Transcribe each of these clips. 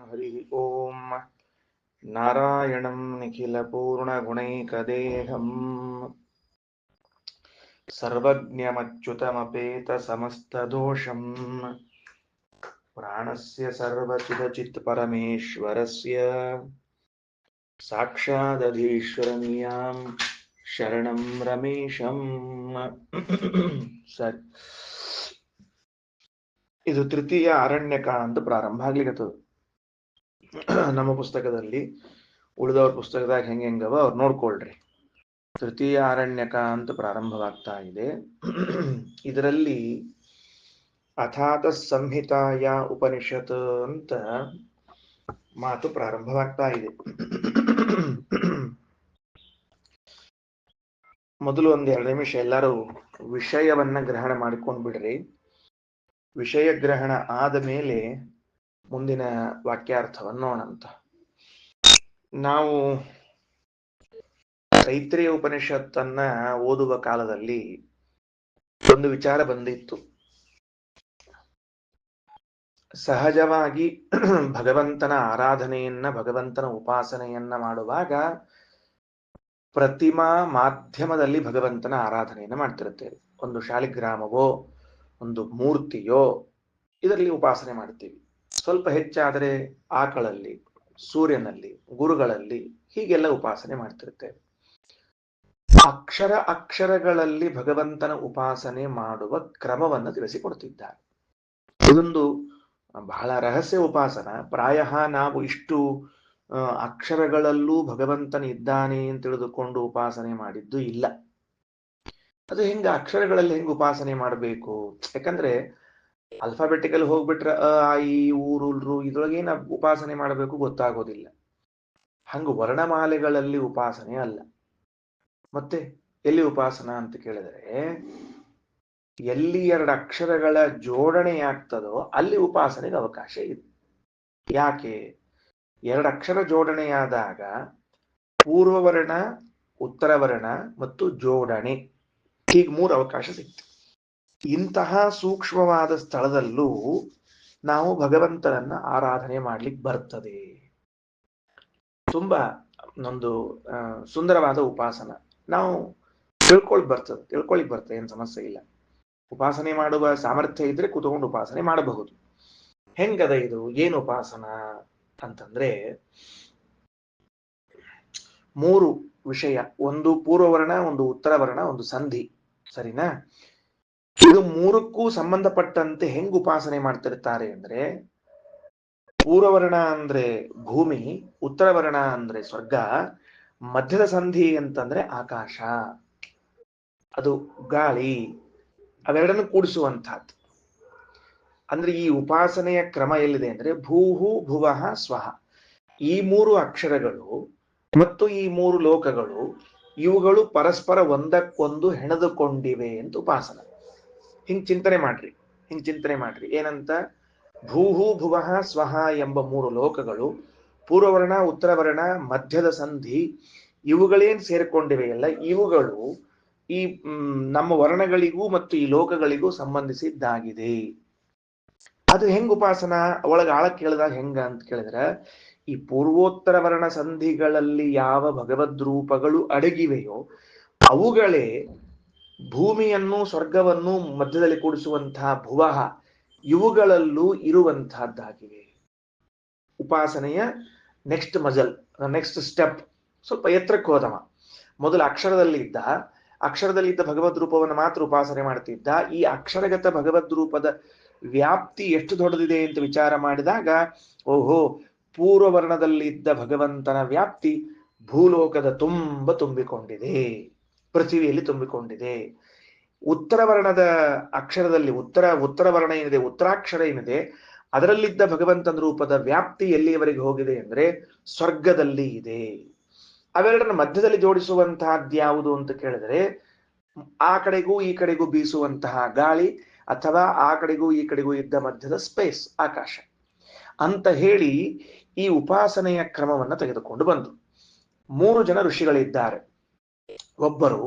ಹರಿ ಓಂ. ನಾರಾಯಣಂ ನಿಖಿಲಪೂರ್ಣಗುಣೈಕದೇಹಂ ಸರ್ವಜ್ಞಮಚ್ಯುತಮಪೇತಸಮಸ್ತದೋಷಂ ಪ್ರಾಣಸ್ಯ ಸರ್ವಚಿದಚಿತ್ ಪರಮೇಶ್ವರಸ್ಯ ಸಾಕ್ಷಾದಧೀಶ್ವರಮಿಯಾಂ ಶರಣಂ ರಮೇಶಂ. ಸರಿ, ಇದು ತೃತೀಯ ಅರಣ್ಯಕ ಅಂತ ಪ್ರಾರಂಭ ಆಗ್ಲಿಕ್ಕತ್ತದ. ನಮ್ಮ ಪುಸ್ತಕದಲ್ಲಿ ಉಳಿದವ್ರ ಪುಸ್ತಕದಾಗ ಹೆಂಗವ ಅವ್ರು ನೋಡ್ಕೊಳ್ರಿ. ತೃತೀಯ ಅರಣ್ಯಕ ಅಂತ ಪ್ರಾರಂಭವಾಗ್ತಾ ಇದೆ. ಇದರಲ್ಲಿ ಅಥಾತ ಸಂಹಿತಾಯ ಉಪನಿಷತ್ ಅಂತ ಮಾತು ಪ್ರಾರಂಭವಾಗ್ತಾ ಇದೆ. ಮೊದಲು ಒಂದ್ 2 ನಿಮಿಷ ಎಲ್ಲರೂ ವಿಷಯವನ್ನ ಗ್ರಹಣ ಮಾಡಿಕೊಂಡ್ ಬಿಡ್ರಿ. ವಿಷಯ ಗ್ರಹಣ ಆದ ಮೇಲೆ ಮುಂದಿನ ವಾಕ್ಯಾರ್ಥವನ್ನು ನೋಡೋಣಂತ. ನಾವು ತೈತ್ರೇಯ ಉಪನಿಷತ್ತನ್ನ ಓದುವ ಕಾಲದಲ್ಲಿ ಒಂದು ವಿಚಾರ ಬಂದಿತ್ತು. ಸಹಜವಾಗಿ ಭಗವಂತನ ಆರಾಧನೆಯನ್ನ, ಭಗವಂತನ ಉಪಾಸನೆಯನ್ನ ಮಾಡುವಾಗ ಪ್ರತಿಮಾ ಮಾಧ್ಯಮದಲ್ಲಿ ಭಗವಂತನ ಆರಾಧನೆಯನ್ನ ಮಾಡ್ತಿರುತ್ತೇವೆ. ಒಂದು ಶಾಲಿಗ್ರಾಮವೋ ಒಂದು ಮೂರ್ತಿಯೋ ಇದರಲ್ಲಿ ಉಪಾಸನೆ ಮಾಡ್ತೀವಿ. ಸ್ವಲ್ಪ ಹೆಚ್ಚಾದರೆ ಆಕಳಲ್ಲಿ, ಸೂರ್ಯನಲ್ಲಿ, ಗುರುಗಳಲ್ಲಿ ಹೀಗೆಲ್ಲ ಉಪಾಸನೆ ಮಾಡ್ತಿರ್ತೇವೆ. ಅಕ್ಷರಗಳಲ್ಲಿ ಭಗವಂತನ ಉಪಾಸನೆ ಮಾಡುವ ಕ್ರಮವನ್ನು ತಿಳಿಸಿಕೊಡ್ತಿದ್ದಾರೆ. ಇದೊಂದು ಬಹಳ ರಹಸ್ಯ ಉಪಾಸನ. ಪ್ರಾಯ ನಾವು ಇಷ್ಟು ಅಕ್ಷರಗಳಲ್ಲೂ ಭಗವಂತನ ಇದ್ದಾನೆ ಅಂತ ತಿಳಿದುಕೊಂಡು ಉಪಾಸನೆ ಮಾಡಿದ್ದು ಇಲ್ಲ. ಅದು ಅಕ್ಷರಗಳಲ್ಲಿ ಹೆಂಗ ಉಪಾಸನೆ ಮಾಡಬೇಕು? ಯಾಕಂದ್ರೆ ಅಲ್ಫಾಬೆಟಿಕಲ್ ಹೋಗ್ಬಿಟ್ರೆ ಅ ಆ ಈ ಊರು ಇದ್ರೊಳಗೇನ ಉಪಾಸನೆ ಮಾಡಬೇಕು ಗೊತ್ತಾಗೋದಿಲ್ಲ. ಹಂಗ ವರ್ಣಮಾಲೆಗಳಲ್ಲಿ ಉಪಾಸನೆ ಅಲ್ಲ. ಮತ್ತೆ ಎಲ್ಲಿ ಉಪಾಸನ ಅಂತ ಕೇಳಿದ್ರೆ, ಎಲ್ಲಿ 2 ಅಕ್ಷರಗಳ ಜೋಡಣೆ ಆಗ್ತದೋ ಅಲ್ಲಿ ಉಪಾಸನೆಗೆ ಅವಕಾಶ ಇದೆ. ಯಾಕೆ? 2 ಅಕ್ಷರ ಜೋಡಣೆಯಾದಾಗ ಪೂರ್ವವರ್ಣ, ಉತ್ತರವರ್ಣ ಮತ್ತು ಜೋಡಣೆ, ಹೀಗೆ 3 ಅವಕಾಶ ಸಿಗ್ತದೆ. ಇಂತಹ ಸೂಕ್ಷ್ಮವಾದ ಸ್ಥಳದಲ್ಲೂ ನಾವು ಭಗವಂತನನ್ನ ಆರಾಧನೆ ಮಾಡ್ಲಿಕ್ಕೆ ಬರ್ತದೆ. ತುಂಬಾ ಒಂದು ಸುಂದರವಾದ ಉಪಾಸನ. ನಾವು ತಿಳ್ಕೊಳಿಕ್ ಬರ್ತದೆ, ಏನ್ ಸಮಸ್ಯೆ ಇಲ್ಲ. ಉಪಾಸನೆ ಮಾಡುವ ಸಾಮರ್ಥ್ಯ ಇದ್ರೆ ಕೂತ್ಕೊಂಡು ಉಪಾಸನೆ ಮಾಡಬಹುದು. ಹೆಂಗದ ಇದು? ಏನು ಉಪಾಸನ ಅಂತಂದ್ರೆ 3 ವಿಷಯ. ಒಂದು ಪೂರ್ವವರ್ಣ, ಒಂದು ಉತ್ತರವರ್ಣ, ಒಂದು ಸಂಧಿ. ಸರಿನಾ? ಇದು 3ಕ್ಕೂ ಸಂಬಂಧಪಟ್ಟಂತೆ ಹೆಂಗ್ ಉಪಾಸನೆ ಮಾಡ್ತಿರ್ತಾರೆ ಅಂದ್ರೆ, ಪೂರ್ವವರ್ಣ ಅಂದ್ರೆ ಭೂಮಿ, ಉತ್ತರವರ್ಣ ಅಂದ್ರೆ ಸ್ವರ್ಗ, ಮಧ್ಯದ ಸಂಧಿ ಅಂತಂದ್ರೆ ಆಕಾಶ, ಅದು ಗಾಳಿ, ಅವೆರಡನ್ನು ಕೂಡಿಸುವಂತಹದ್ದು. ಅಂದ್ರೆ ಈ ಉಪಾಸನೆಯ ಕ್ರಮ ಎಲ್ಲಿದೆ ಅಂದ್ರೆ, ಭೂಹು ಭುವಃ ಸ್ವಹ, ಈ 3 ಅಕ್ಷರಗಳು ಮತ್ತು ಈ 3 ಲೋಕಗಳು, ಇವುಗಳು ಪರಸ್ಪರ ಒಂದಕ್ಕೊಂದು ಹೆಣೆದುಕೊಂಡಿವೆ ಅಂತ ಉಪಾಸನ. ಹಿಂಗ್ ಚಿಂತನೆ ಮಾಡ್ರಿ. ಏನಂತ? ಭೂಹು ಭುವಃ ಸ್ವಹ ಎಂಬ 3 ಲೋಕಗಳು, ಪೂರ್ವವರ್ಣ, ಉತ್ತರವರ್ಣ, ಮಧ್ಯದ ಸಂಧಿ, ಇವುಗಳೇನ್ ಸೇರ್ಕೊಂಡಿವೆಯಲ್ಲ, ಇವುಗಳು ಈ ನಮ್ಮ ವರ್ಣಗಳಿಗೂ ಮತ್ತು ಈ ಲೋಕಗಳಿಗೂ ಸಂಬಂಧಿಸಿದ್ದಾಗಿದೆ. ಅದು ಹೆಂಗ್ ಉಪಾಸನ? ಒಳಗ ಆಳ ಕೇಳಿದಾಗ ಹೆಂಗ ಅಂತ ಕೇಳಿದ್ರೆ, ಈ ಪೂರ್ವೋತ್ತರ ವರ್ಣ ಸಂಧಿಗಳಲ್ಲಿ ಯಾವ ಭಗವದ್ ರೂಪಗಳು ಅಡಗಿವೆಯೋ ಅವುಗಳೇ ಭೂಮಿಯನ್ನು, ಸ್ವರ್ಗವನ್ನು ಮಧ್ಯದಲ್ಲಿ ಕೂಡಿಸುವಂತಹ ಭುವಃ, ಇವುಗಳಲ್ಲೂ ಇರುವಂತಹದ್ದಾಗಿವೆ. ಉಪಾಸನೆಯ ನೆಕ್ಸ್ಟ್ ಸ್ಟೆಪ್. ಸ್ವಲ್ಪ ಎತ್ತರಕ್ಕೆ ಹೋದವ. ಮೊದಲು ಅಕ್ಷರದಲ್ಲಿದ್ದ ಭಗವದ್ ರೂಪವನ್ನು ಮಾತ್ರ ಉಪಾಸನೆ ಮಾಡ್ತಿದ್ದ. ಈ ಅಕ್ಷರಗತ ಭಗವದ್ ರೂಪದ ವ್ಯಾಪ್ತಿ ಎಷ್ಟು ದೊಡ್ಡದಿದೆ ಅಂತ ವಿಚಾರ ಮಾಡಿದಾಗ, ಓಹೋ, ಪೂರ್ವವರ್ಣದಲ್ಲಿದ್ದ ಭಗವಂತನ ವ್ಯಾಪ್ತಿ ಭೂಲೋಕದ ತುಂಬಿಕೊಂಡಿದೆ, ಪೃಥ್ವಿಯಲ್ಲಿ ತುಂಬಿಕೊಂಡಿದೆ. ಉತ್ತರವರ್ಣದ ಅಕ್ಷರದಲ್ಲಿ ಉತ್ತರವರ್ಣ ಏನಿದೆ, ಉತ್ತರಾಕ್ಷರ ಏನಿದೆ, ಅದರಲ್ಲಿದ್ದ ಭಗವಂತನ ರೂಪದ ವ್ಯಾಪ್ತಿ ಎಲ್ಲಿಯವರೆಗೆ ಹೋಗಿದೆ ಅಂದ್ರೆ ಸ್ವರ್ಗದಲ್ಲಿ ಇದೆ. ಅವೆರಡನ್ನ ಮಧ್ಯದಲ್ಲಿ ಜೋಡಿಸುವಂತಹದ್ದು ಯಾವುದು ಅಂತ ಕೇಳಿದ್ರೆ, ಆ ಕಡೆಗೂ ಈ ಕಡೆಗೂ ಬೀಸುವಂತಹ ಗಾಳಿ, ಅಥವಾ ಆ ಕಡೆಗೂ ಈ ಕಡೆಗೂ ಇದ್ದ ಮಧ್ಯದ ಸ್ಪೇಸ್, ಆಕಾಶ ಅಂತ ಹೇಳಿ ಈ ಉಪಾಸನೆಯ ಕ್ರಮವನ್ನ ತೆಗೆದುಕೊಂಡು ಬಂದು 3 ಜನ ಋಷಿಗಳಿದ್ದಾರೆ. ಒಬ್ಬರು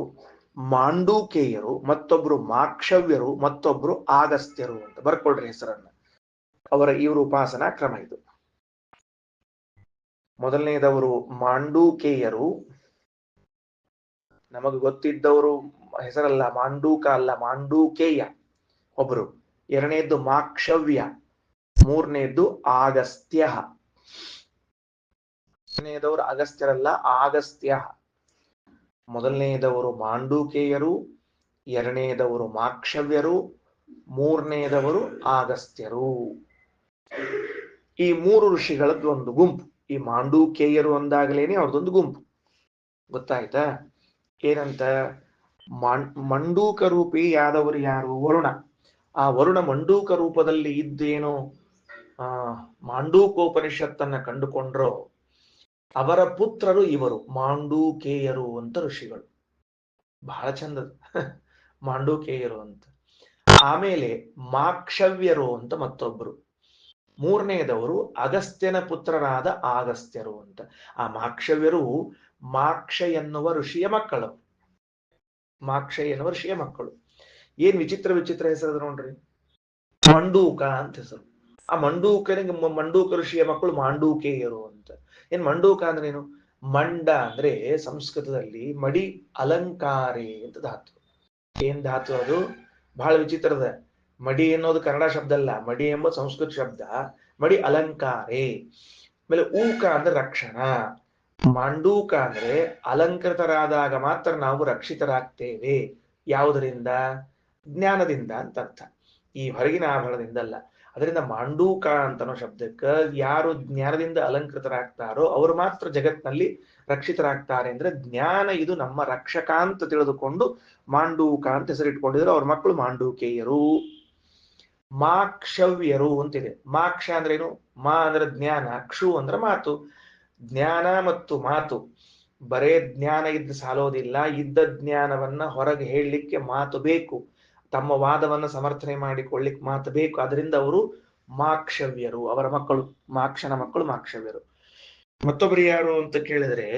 ಮಾಂಡೂಕೇಯರು, ಮತ್ತೊಬ್ರು ಮಾಕ್ಷವ್ಯರು, ಮತ್ತೊಬ್ರು ಆಗಸ್ತ್ಯರು ಅಂತ ಬರ್ಕೊಳ್ರಿ ಹೆಸರನ್ನ. ಇವರು ಉಪಾಸನಾ ಕ್ರಮ ಇದು. ಮೊದಲನೇದವರು ಮಾಂಡೂಕೇಯರು, ನಮಗೆ ಗೊತ್ತಿದ್ದವರು ಹೆಸರಲ್ಲ, ಮಾಂಡೂಕ ಅಲ್ಲ, ಮಾಂಡೂಕೇಯ ಒಬ್ರು. ಎರಡನೇದ್ದು ಮಾಕ್ಷವ್ಯ, ಮೂರನೇದ್ದು ಆಗಸ್ತ್ಯ. ಎರಡನೇದವರು ಅಗಸ್ತ್ಯರಲ್ಲ, ಆಗಸ್ತ್ಯ. ಮೊದಲನೇದವರು ಮಾಂಡೂಕೇಯರು, ಎರಡನೇದವರು ಮಾಕ್ಷವ್ಯರು, ಮೂರನೇದವರು ಆಗಸ್ತ್ಯರು. ಈ ಮೂರು ಋಷಿಗಳದ್ದು ಒಂದು ಗುಂಪು. ಈ ಮಾಂಡೂಕೇಯರು ಅಂದಾಗಲೇನೆ ಅವ್ರದ್ದೊಂದು ಗುಂಪು. ಗೊತ್ತಾಯ್ತಾ? ಏನಂತ? ಮಂಡೂಕ ರೂಪಿ ಯಾದವರು ಯಾರು? ವರುಣ. ಆ ವರುಣ ಮಂಡೂಕ ರೂಪದಲ್ಲಿ ಇದ್ದೇನೋ ಮಾಂಡೂಕೋಪನಿಷತ್ತನ್ನ ಕಂಡುಕೊಂಡ್ರೋ ಅವರ ಪುತ್ರರು ಇವರು ಮಾಂಡೂಕೇಯರು ಅಂತ ಋಷಿಗಳು. ಬಹಳ ಚಂದದ ಮಾಂಡೂಕೇಯರು ಅಂತ. ಆಮೇಲೆ ಮಾಕ್ಷವ್ಯರು ಅಂತ ಮತ್ತೊಬ್ಬರು. ಮೂರನೆಯದವರು ಅಗಸ್ತ್ಯನ ಪುತ್ರರಾದ ಆಗಸ್ತ್ಯರು ಅಂತ. ಆ ಮಾಕ್ಷವ್ಯರು ಮಾಕ್ಷ ಎನ್ನುವ ಋಷಿಯ ಮಕ್ಕಳು. ಮಾಕ್ಷ ಎನ್ನುವ ಋಷಿಯ ಮಕ್ಕಳು. ಏನ್ ವಿಚಿತ್ರ ವಿಚಿತ್ರ ಹೆಸರು ನೋಡ್ರಿ. ಮಂಡೂಕ ಅಂತ ಹೆಸರು. ಆ ಮಂಡೂಕನಿಗೆ ಮಂಡೂಕ ಋಷಿಯ ಮಕ್ಕಳು ಮಾಂಡೂಕೇಯರು ಅಂತ. ಏನ್ ಮಂಡೂಕ ಅಂದ್ರೆ ಏನು? ಮಂಡ ಅಂದ್ರೆ ಸಂಸ್ಕೃತದಲ್ಲಿ ಮಡಿ ಅಲಂಕಾರಿ ಅಂತ ಧಾತು. ಏನ್ ಧಾತು ಅದು? ಬಹಳ ವಿಚಿತ್ರದ. ಮಡಿ ಎನ್ನುವುದು ಕನ್ನಡ ಶಬ್ದ ಅಲ್ಲ, ಮಡಿ ಎಂಬ ಸಂಸ್ಕೃತ ಶಬ್ದ. ಮಡಿ ಅಲಂಕಾರೇ. ಆಮೇಲೆ ಊಕ ಅಂದ್ರೆ ರಕ್ಷಣಾ. ಮಾಂಡೂಕ ಅಂದ್ರೆ ಅಲಂಕೃತರಾದಾಗ ಮಾತ್ರ ನಾವು ರಕ್ಷಿತರಾಗ್ತೇವೆ. ಯಾವುದರಿಂದ? ಜ್ಞಾನದಿಂದ ಅಂತ ಅರ್ಥ. ಈ ಹೊರಗಿನ ಆಭರಣದಿಂದಲ್ಲ. ಅದರಿಂದ ಮಾಂಡೂಕ ಅಂತನೋ ಶಬ್ದಕ್ಕೆ ಯಾರು ಜ್ಞಾನದಿಂದ ಅಲಂಕೃತರಾಗ್ತಾರೋ ಅವರು ಮಾತ್ರ ಜಗತ್ನಲ್ಲಿ ರಕ್ಷಿತರಾಗ್ತಾರೆ. ಅಂದ್ರೆ ಜ್ಞಾನ ಇದು ನಮ್ಮ ರಕ್ಷಕ ಅಂತ ತಿಳಿದುಕೊಂಡು ಮಾಂಡೂಕ ಅಂತ ಹೆಸರಿಟ್ಕೊಂಡಿದ್ರು. ಅವ್ರ ಮಕ್ಕಳು ಮಾಂಡೂಕೇಯರು. ಮಾಕ್ಷವ್ಯರು ಅಂತಿದೆ. ಮಾಕ್ಷ ಅಂದ್ರೆ ಏನು? ಮಾ ಅಂದ್ರೆ ಜ್ಞಾನ, ಕ್ಷು ಅಂದ್ರೆ ಮಾತು. ಜ್ಞಾನ ಮತ್ತು ಮಾತು. ಬರೇ ಜ್ಞಾನ ಇದ್ದು ಸಾಲೋದಿಲ್ಲ, ಇದ್ದ ಜ್ಞಾನವನ್ನ ಹೊರಗೆ ಹೇಳಲಿಕ್ಕೆ ಮಾತು ಬೇಕು. ತಮ್ಮ ವಾದವನ್ನ ಸಮರ್ಥನೆ ಮಾಡಿಕೊಳ್ಳಿಕ್ಕೆ ಮಾತು ಬೇಕು. ಅದರಿಂದ ಅವರು ಮಾಕ್ಷವ್ಯರು. ಅವರ ಮಕ್ಕಳು ಮಾಕ್ಷನ ಮಕ್ಕಳು ಮಾಕ್ಷವ್ಯರು. ಮತ್ತೊಬ್ಬರು ಯಾರು ಅಂತ ಕೇಳಿದ್ರೆ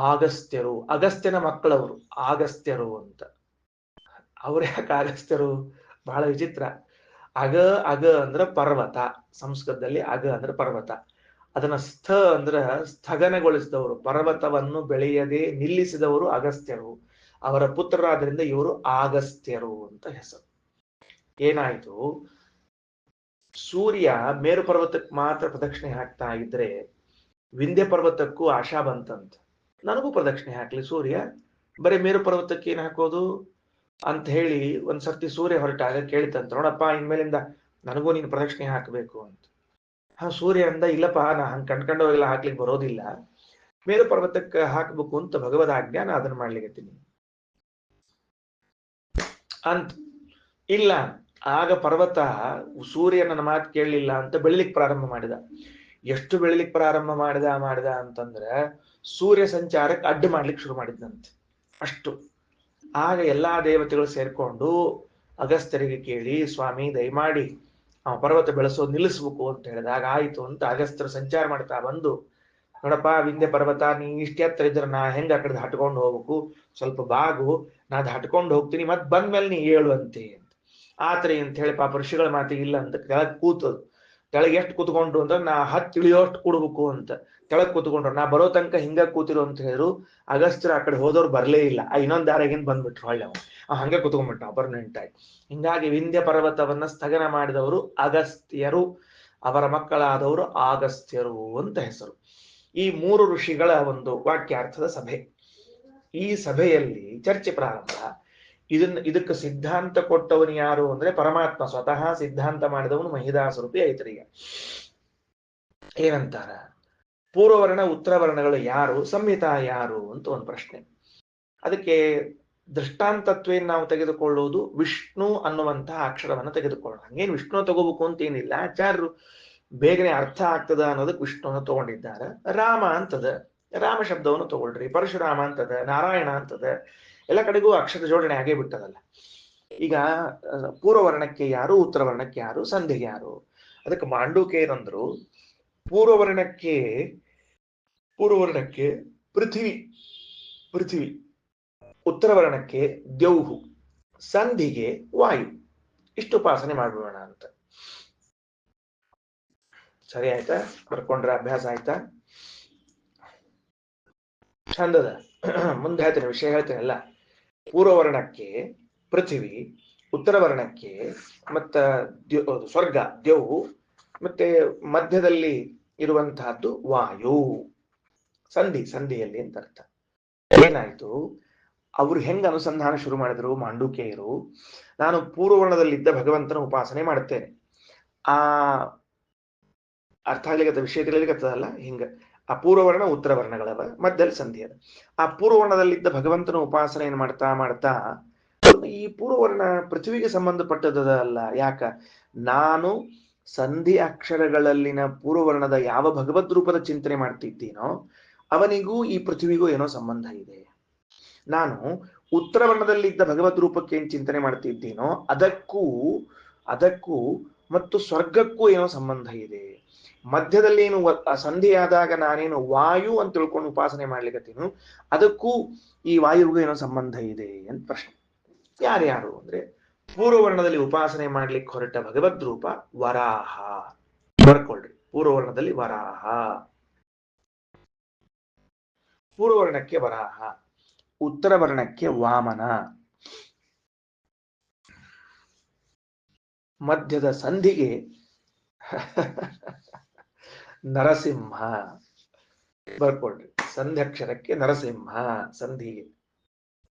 ಆಗಸ್ತ್ಯರು. ಅಗಸ್ತ್ಯನ ಮಕ್ಕಳವರು ಆಗಸ್ತ್ಯರು ಅಂತ. ಅವ್ರು ಯಾಕೆ ಆಗಸ್ತ್ಯರು? ಬಹಳ ವಿಚಿತ್ರ. ಅಗ ಅಗ ಅಂದ್ರ ಪರ್ವತ. ಸಂಸ್ಕೃತದಲ್ಲಿ ಅಗ ಅಂದ್ರೆ ಪರ್ವತ. ಅದನ್ನ ಸ್ಥ ಅಂದ್ರ ಸ್ಥಗನಗೊಳಿಸಿದವರು, ಪರ್ವತವನ್ನು ಬೆಳೆಯದೆ ನಿಲ್ಲಿಸಿದವರು ಅಗಸ್ತ್ಯರು. ಅವರ ಪುತ್ರರಾದ್ರಿಂದ ಇವರು ಆಗಸ್ತ್ಯರು ಅಂತ ಹೆಸರು. ಏನಾಯ್ತು? ಸೂರ್ಯ ಮೇರು ಪರ್ವತಕ್ಕೆ ಮಾತ್ರ ಪ್ರದಕ್ಷಿಣೆ ಹಾಕ್ತಾ ಇದ್ರೆ ವಿಂಧ್ಯ ಪರ್ವತಕ್ಕೂ ಆಶಾ ಬಂತಂತ, ನನಗೂ ಪ್ರದಕ್ಷಿಣೆ ಹಾಕ್ಲಿ ಸೂರ್ಯ, ಬರೀ ಮೇರು ಪರ್ವತಕ್ಕೆ ಏನ್ ಹಾಕೋದು ಅಂತ ಹೇಳಿ ಒಂದ್ಸರ್ತಿ ಸೂರ್ಯ ಹೊರಟಾಗ ಕೇಳಿತಂತ, ನೋಡಪ್ಪ ಇನ್ಮೇಲಿಂದ ನನಗೂ ನೀನು ಪ್ರದಕ್ಷಿಣೆ ಹಾಕಬೇಕು ಅಂತ. ಸೂರ್ಯ ಅಂದ, ಇಲ್ಲಪ್ಪ ನಾ ಹಂಗೆ ಕಂಡ್ಕೊಂಡೋಗೆಲ್ಲ ಹಾಕ್ಲಿಕ್ಕೆ ಬರೋದಿಲ್ಲ, ಮೇರು ಪರ್ವತಕ್ಕೆ ಹಾಕ್ಬೇಕು ಅಂತ ಭಗವದ್ ಆಜ್ಞಾ, ನಾ ಅದನ್ನ ಮಾಡ್ಲಿಕ್ಕತ್ತೀನಿ ಅಂತ. ಇಲ್ಲ, ಆಗ ಪರ್ವತ ಸೂರ್ಯನ ಮಾತು ಕೇಳಲಿಲ್ಲ ಅಂತ ಬೆಳಿಲಿಕ್ಕೆ ಪ್ರಾರಂಭ ಮಾಡಿದ. ಎಷ್ಟು ಬೆಳಿಲಿಕ್ಕೆ ಪ್ರಾರಂಭ ಮಾಡಿದ ಅಂತಂದ್ರೆ ಸೂರ್ಯ ಸಂಚಾರಕ್ಕೆ ಅಡ್ಡು ಮಾಡ್ಲಿಕ್ಕೆ ಶುರು ಮಾಡಿದ್ದಂತೆ ಅಷ್ಟು. ಆಗ ಎಲ್ಲಾ ದೇವತೆಗಳು ಸೇರ್ಕೊಂಡು ಅಗಸ್ತ್ಯರಿಗೆ ಕೇಳಿ, ಸ್ವಾಮಿ ದಯಮಾಡಿ ಪರ್ವತ ಬೆಳೆಸೋದು ನಿಲ್ಲಿಸ್ಬೇಕು ಅಂತ ಹೇಳಿದಾಗ ಆಯ್ತು ಅಂತ ಅಗಸ್ತ್ಯರು ಸಂಚಾರ ಮಾಡ್ತಾ ಬಂದು, ನೋಡಪ್ಪ ವಿಂಧ್ಯ ಪರ್ವತ, ನೀ ಇಷ್ಟೇ ಹತ್ರ ಇದ್ರೆ ನಾ ಹೆಂಗ ಆ ಕಡೆ ದಾಟ್ಕೊಂಡು ಹೋಗ್ಬೇಕು, ಸ್ವಲ್ಪ ಬಾಗು, ನಾ ದಾಟ್ಕೊಂಡು ಹೋಗ್ತೀನಿ, ಮತ್ ಬಂದ್ಮೇಲೆ ನೀ ಹೇಳುವಂತೆ ಅಂತ. ಆತ್ರಿ ಅಂತ ಹೇಳಿ ಪಾಪ ಋಷಿಗಳ ಮಾತಿಗೆ ಇಲ್ಲ ಅಂತ ಕೆಳಗ್ ಕೂತದು. ಕೆಳಗೆ ಎಷ್ಟು ಕೂತ್ಕೊಂಡ್ರು ಅಂದ್ರೆ ನಾ ಹತ್ತು ಇಳಿಯೋಷ್ಟು ಕೂಡ್ಬೇಕು ಅಂತ ಕೆಳಗ್ ಕೂತ್ಕೊಂಡ್ರು. ನಾ ಬರೋ ತನಕ ಹಿಂಗ ಕೂತಿರು ಅಂತ ಹೇಳಿದ್ರು. ಅಗಸ್ತ್ಯರು ಆ ಕಡೆ ಹೋದವ್ರು ಬರ್ಲೇ ಇಲ್ಲ. ಇನ್ನೊಂದ್ ದಾರಾಗಿಂದ ಬಂದ್ಬಿಟ್ರು ಹೊಳ್ಳಿ. ಹಂಗ ಕೂತ್ಕೊಂಡ್ಬಿಟ್ಟ ಪರ್ಮನೆಂಟ್ ಆಗಿ. ಹಿಂಗಾಗಿ ವಿಂಧ್ಯ ಪರ್ವತವನ್ನ ಸ್ಥಗನ ಮಾಡಿದವರು ಅಗಸ್ತ್ಯರು. ಅವರ ಮಕ್ಕಳಾದವರು ಆಗಸ್ತ್ಯರು ಅಂತ ಹೆಸರು. ಈ ಮೂರು ಋಷಿಗಳ ಒಂದು ವಾಕ್ಯಾರ್ಥದ ಸಭೆ. ಈ ಸಭೆಯಲ್ಲಿ ಚರ್ಚೆ ಪ್ರಾರಂಭ. ಇದಕ್ಕೆ ಸಿದ್ಧಾಂತ ಕೊಟ್ಟವನು ಯಾರು ಅಂದ್ರೆ ಪರಮಾತ್ಮ ಸ್ವತಃ ಸಿದ್ಧಾಂತ ಮಾಡಿದವನು ಮಹಿದಾಸರೂಪಿ ಐತರಿಗೆ. ಏನಂತಾರ? ಪೂರ್ವವರ್ಣ ಉತ್ತರವರ್ಣಗಳು ಯಾರು, ಸಂಹಿತಾ ಯಾರು ಅಂತ ಒಂದು ಪ್ರಶ್ನೆ. ಅದಕ್ಕೆ ದೃಷ್ಟಾಂತತ್ವೇನ್ ನಾವು ತೆಗೆದುಕೊಳ್ಳುವುದು ವಿಷ್ಣು ಅನ್ನುವಂತಹ ಅಕ್ಷರವನ್ನು ತೆಗೆದುಕೊಳ್ಳೋಣ. ಹಂಗೇನು ವಿಷ್ಣು ತಗೋಬೇಕು ಅಂತ ಏನಿಲ್ಲ, ಆಚಾರ್ಯರು ಬೇಗನೆ ಅರ್ಥ ಆಗ್ತದ ಅನ್ನೋದಕ್ಕೆ ವಿಷ್ಣುವನ್ನು ತಗೊಂಡಿದ್ದಾರೆ. ರಾಮ ಅಂತದ, ರಾಮ ಶಬ್ದವನ್ನು ತಗೊಳ್ರಿ. ಪರಶುರಾಮ ಅಂತದ, ನಾರಾಯಣ ಅಂತದ, ಎಲ್ಲ ಕಡೆಗೂ ಅಕ್ಷರ ಜೋಡಣೆ ಆಗೇ ಬಿಟ್ಟದಲ್ಲ. ಈಗ ಪೂರ್ವವರ್ಣಕ್ಕೆ ಯಾರು, ಉತ್ತರವರ್ಣಕ್ಕೆ ಯಾರು, ಸಂಧಿಗೆ ಯಾರು? ಅದಕ್ಕೆ ಮಾಂಡೂಕೇಯರಂದ್ರು ಪೂರ್ವವರ್ಣಕ್ಕೆ ಪೃಥ್ವಿ, ಉತ್ತರವರ್ಣಕ್ಕೆ ದ್ಯೌಹು, ಸಂಧಿಗೆ ವಾಯು. ಇಷ್ಟು ಉಪಾಸನೆ ಮಾಡ್ಬಿಡೋಣ ಅಂತ. ಸರಿ ಆಯ್ತಾ? ಬರ್ಕೊಂಡ್ರೆ ಅಭ್ಯಾಸ ಆಯ್ತಾ? ಚಂದದ ಮುಂದೆ ಹೇಳ್ತೇನೆ, ವಿಷಯ ಹೇಳ್ತೇನೆಲ್ಲ. ಪೂರ್ವವರ್ಣಕ್ಕೆ ಪೃಥ್ವಿ, ಉತ್ತರ ವರ್ಣಕ್ಕೆ ಮತ್ತ ಸ್ವರ್ಗ ದೇವು, ಮತ್ತೆ ಮಧ್ಯದಲ್ಲಿ ಇರುವಂತಹದ್ದು ವಾಯು. ಸಂಧಿಯಲ್ಲಿ ಅಂತ ಅರ್ಥ. ಏನಾಯ್ತು, ಅವರು ಹೆಂಗ ಅನುಸಂಧಾನ ಶುರು ಮಾಡಿದ್ರು ಮಾಂಡೂಕ್ಯರು? ನಾನು ಪೂರ್ವವರ್ಣದಲ್ಲಿದ್ದ ಭಗವಂತನ ಉಪಾಸನೆ ಮಾಡುತ್ತೇನೆ. ಆ ಅರ್ಥ ಆಗ್ಲಿಕ್ಕೆ ವಿಷಯ ತಿಳಿಲಿಕ್ಕತ್ತದಲ್ಲ, ಹಿಂಗ ಆ ಪೂರ್ವವರ್ಣ ಉತ್ತರ ವರ್ಣಗಳವ, ಮಧ್ಯದಲ್ಲಿ ಸಂಧಿ ಅದ. ಆ ಪೂರ್ವವರ್ಣದಲ್ಲಿದ್ದ ಭಗವಂತನ ಉಪಾಸನೆ ಏನ್ ಮಾಡ್ತಾ ಮಾಡ್ತಾ ಈ ಪೂರ್ವವರ್ಣ ಪೃಥ್ವಿಗೆ ಸಂಬಂಧಪಟ್ಟದ ಅಲ್ಲ. ಯಾಕ? ನಾನು ಸಂಧಿ ಅಕ್ಷರಗಳಲ್ಲಿನ ಪೂರ್ವವರ್ಣದ ಯಾವ ಭಗವದ್ ರೂಪದ ಚಿಂತನೆ ಮಾಡ್ತಿದ್ದೀನೋ ಅವನಿಗೂ ಈ ಪೃಥ್ವಿಗೂ ಏನೋ ಸಂಬಂಧ ಇದೆ. ನಾನು ಉತ್ತರ ವರ್ಣದಲ್ಲಿದ್ದ ಭಗವದ್ ರೂಪಕ್ಕೆ ಏನ್ ಚಿಂತನೆ ಮಾಡ್ತಿದ್ದೀನೋ ಅದಕ್ಕೂ ಮತ್ತು ಸ್ವರ್ಗಕ್ಕೂ ಏನೋ ಸಂಬಂಧ ಇದೆ. ಮಧ್ಯದಲ್ಲಿ ಏನು ಸಂಧಿಯಾದಾಗ ನಾನೇನು ವಾಯು ಅಂತ ತಿಳ್ಕೊಂಡು ಉಪಾಸನೆ ಮಾಡ್ಲಿಕ್ಕತ್ತೀನು, ಅದಕ್ಕೂ ಈ ವಾಯುವಿಗೂ ಏನೋ ಸಂಬಂಧ ಇದೆ ಅಂತ ಪ್ರಶ್ನೆ. ಯಾರ್ಯಾರು ಅಂದ್ರೆ ಪೂರ್ವವರ್ಣದಲ್ಲಿ ಉಪಾಸನೆ ಮಾಡ್ಲಿಕ್ಕೆ ಹೊರಟ ಭಗವದ್ ರೂಪ ವರಾಹ. ಬರ್ಕೊಳ್ರಿ, ಪೂರ್ವವರ್ಣದಲ್ಲಿ ವರಾಹ, ಪೂರ್ವವರ್ಣಕ್ಕೆ ವರಾಹ, ಉತ್ತರ ವರ್ಣಕ್ಕೆ ವಾಮನ, ಮಧ್ಯದ ಸಂಧಿಗೆ ನರಸಿಂಹ. ಬರ್ಕೊಳ್ರಿ, ಸಂಧ್ಯಕ್ಷರಕ್ಕೆ ನರಸಿಂಹ ಸಂಧಿಗೆ.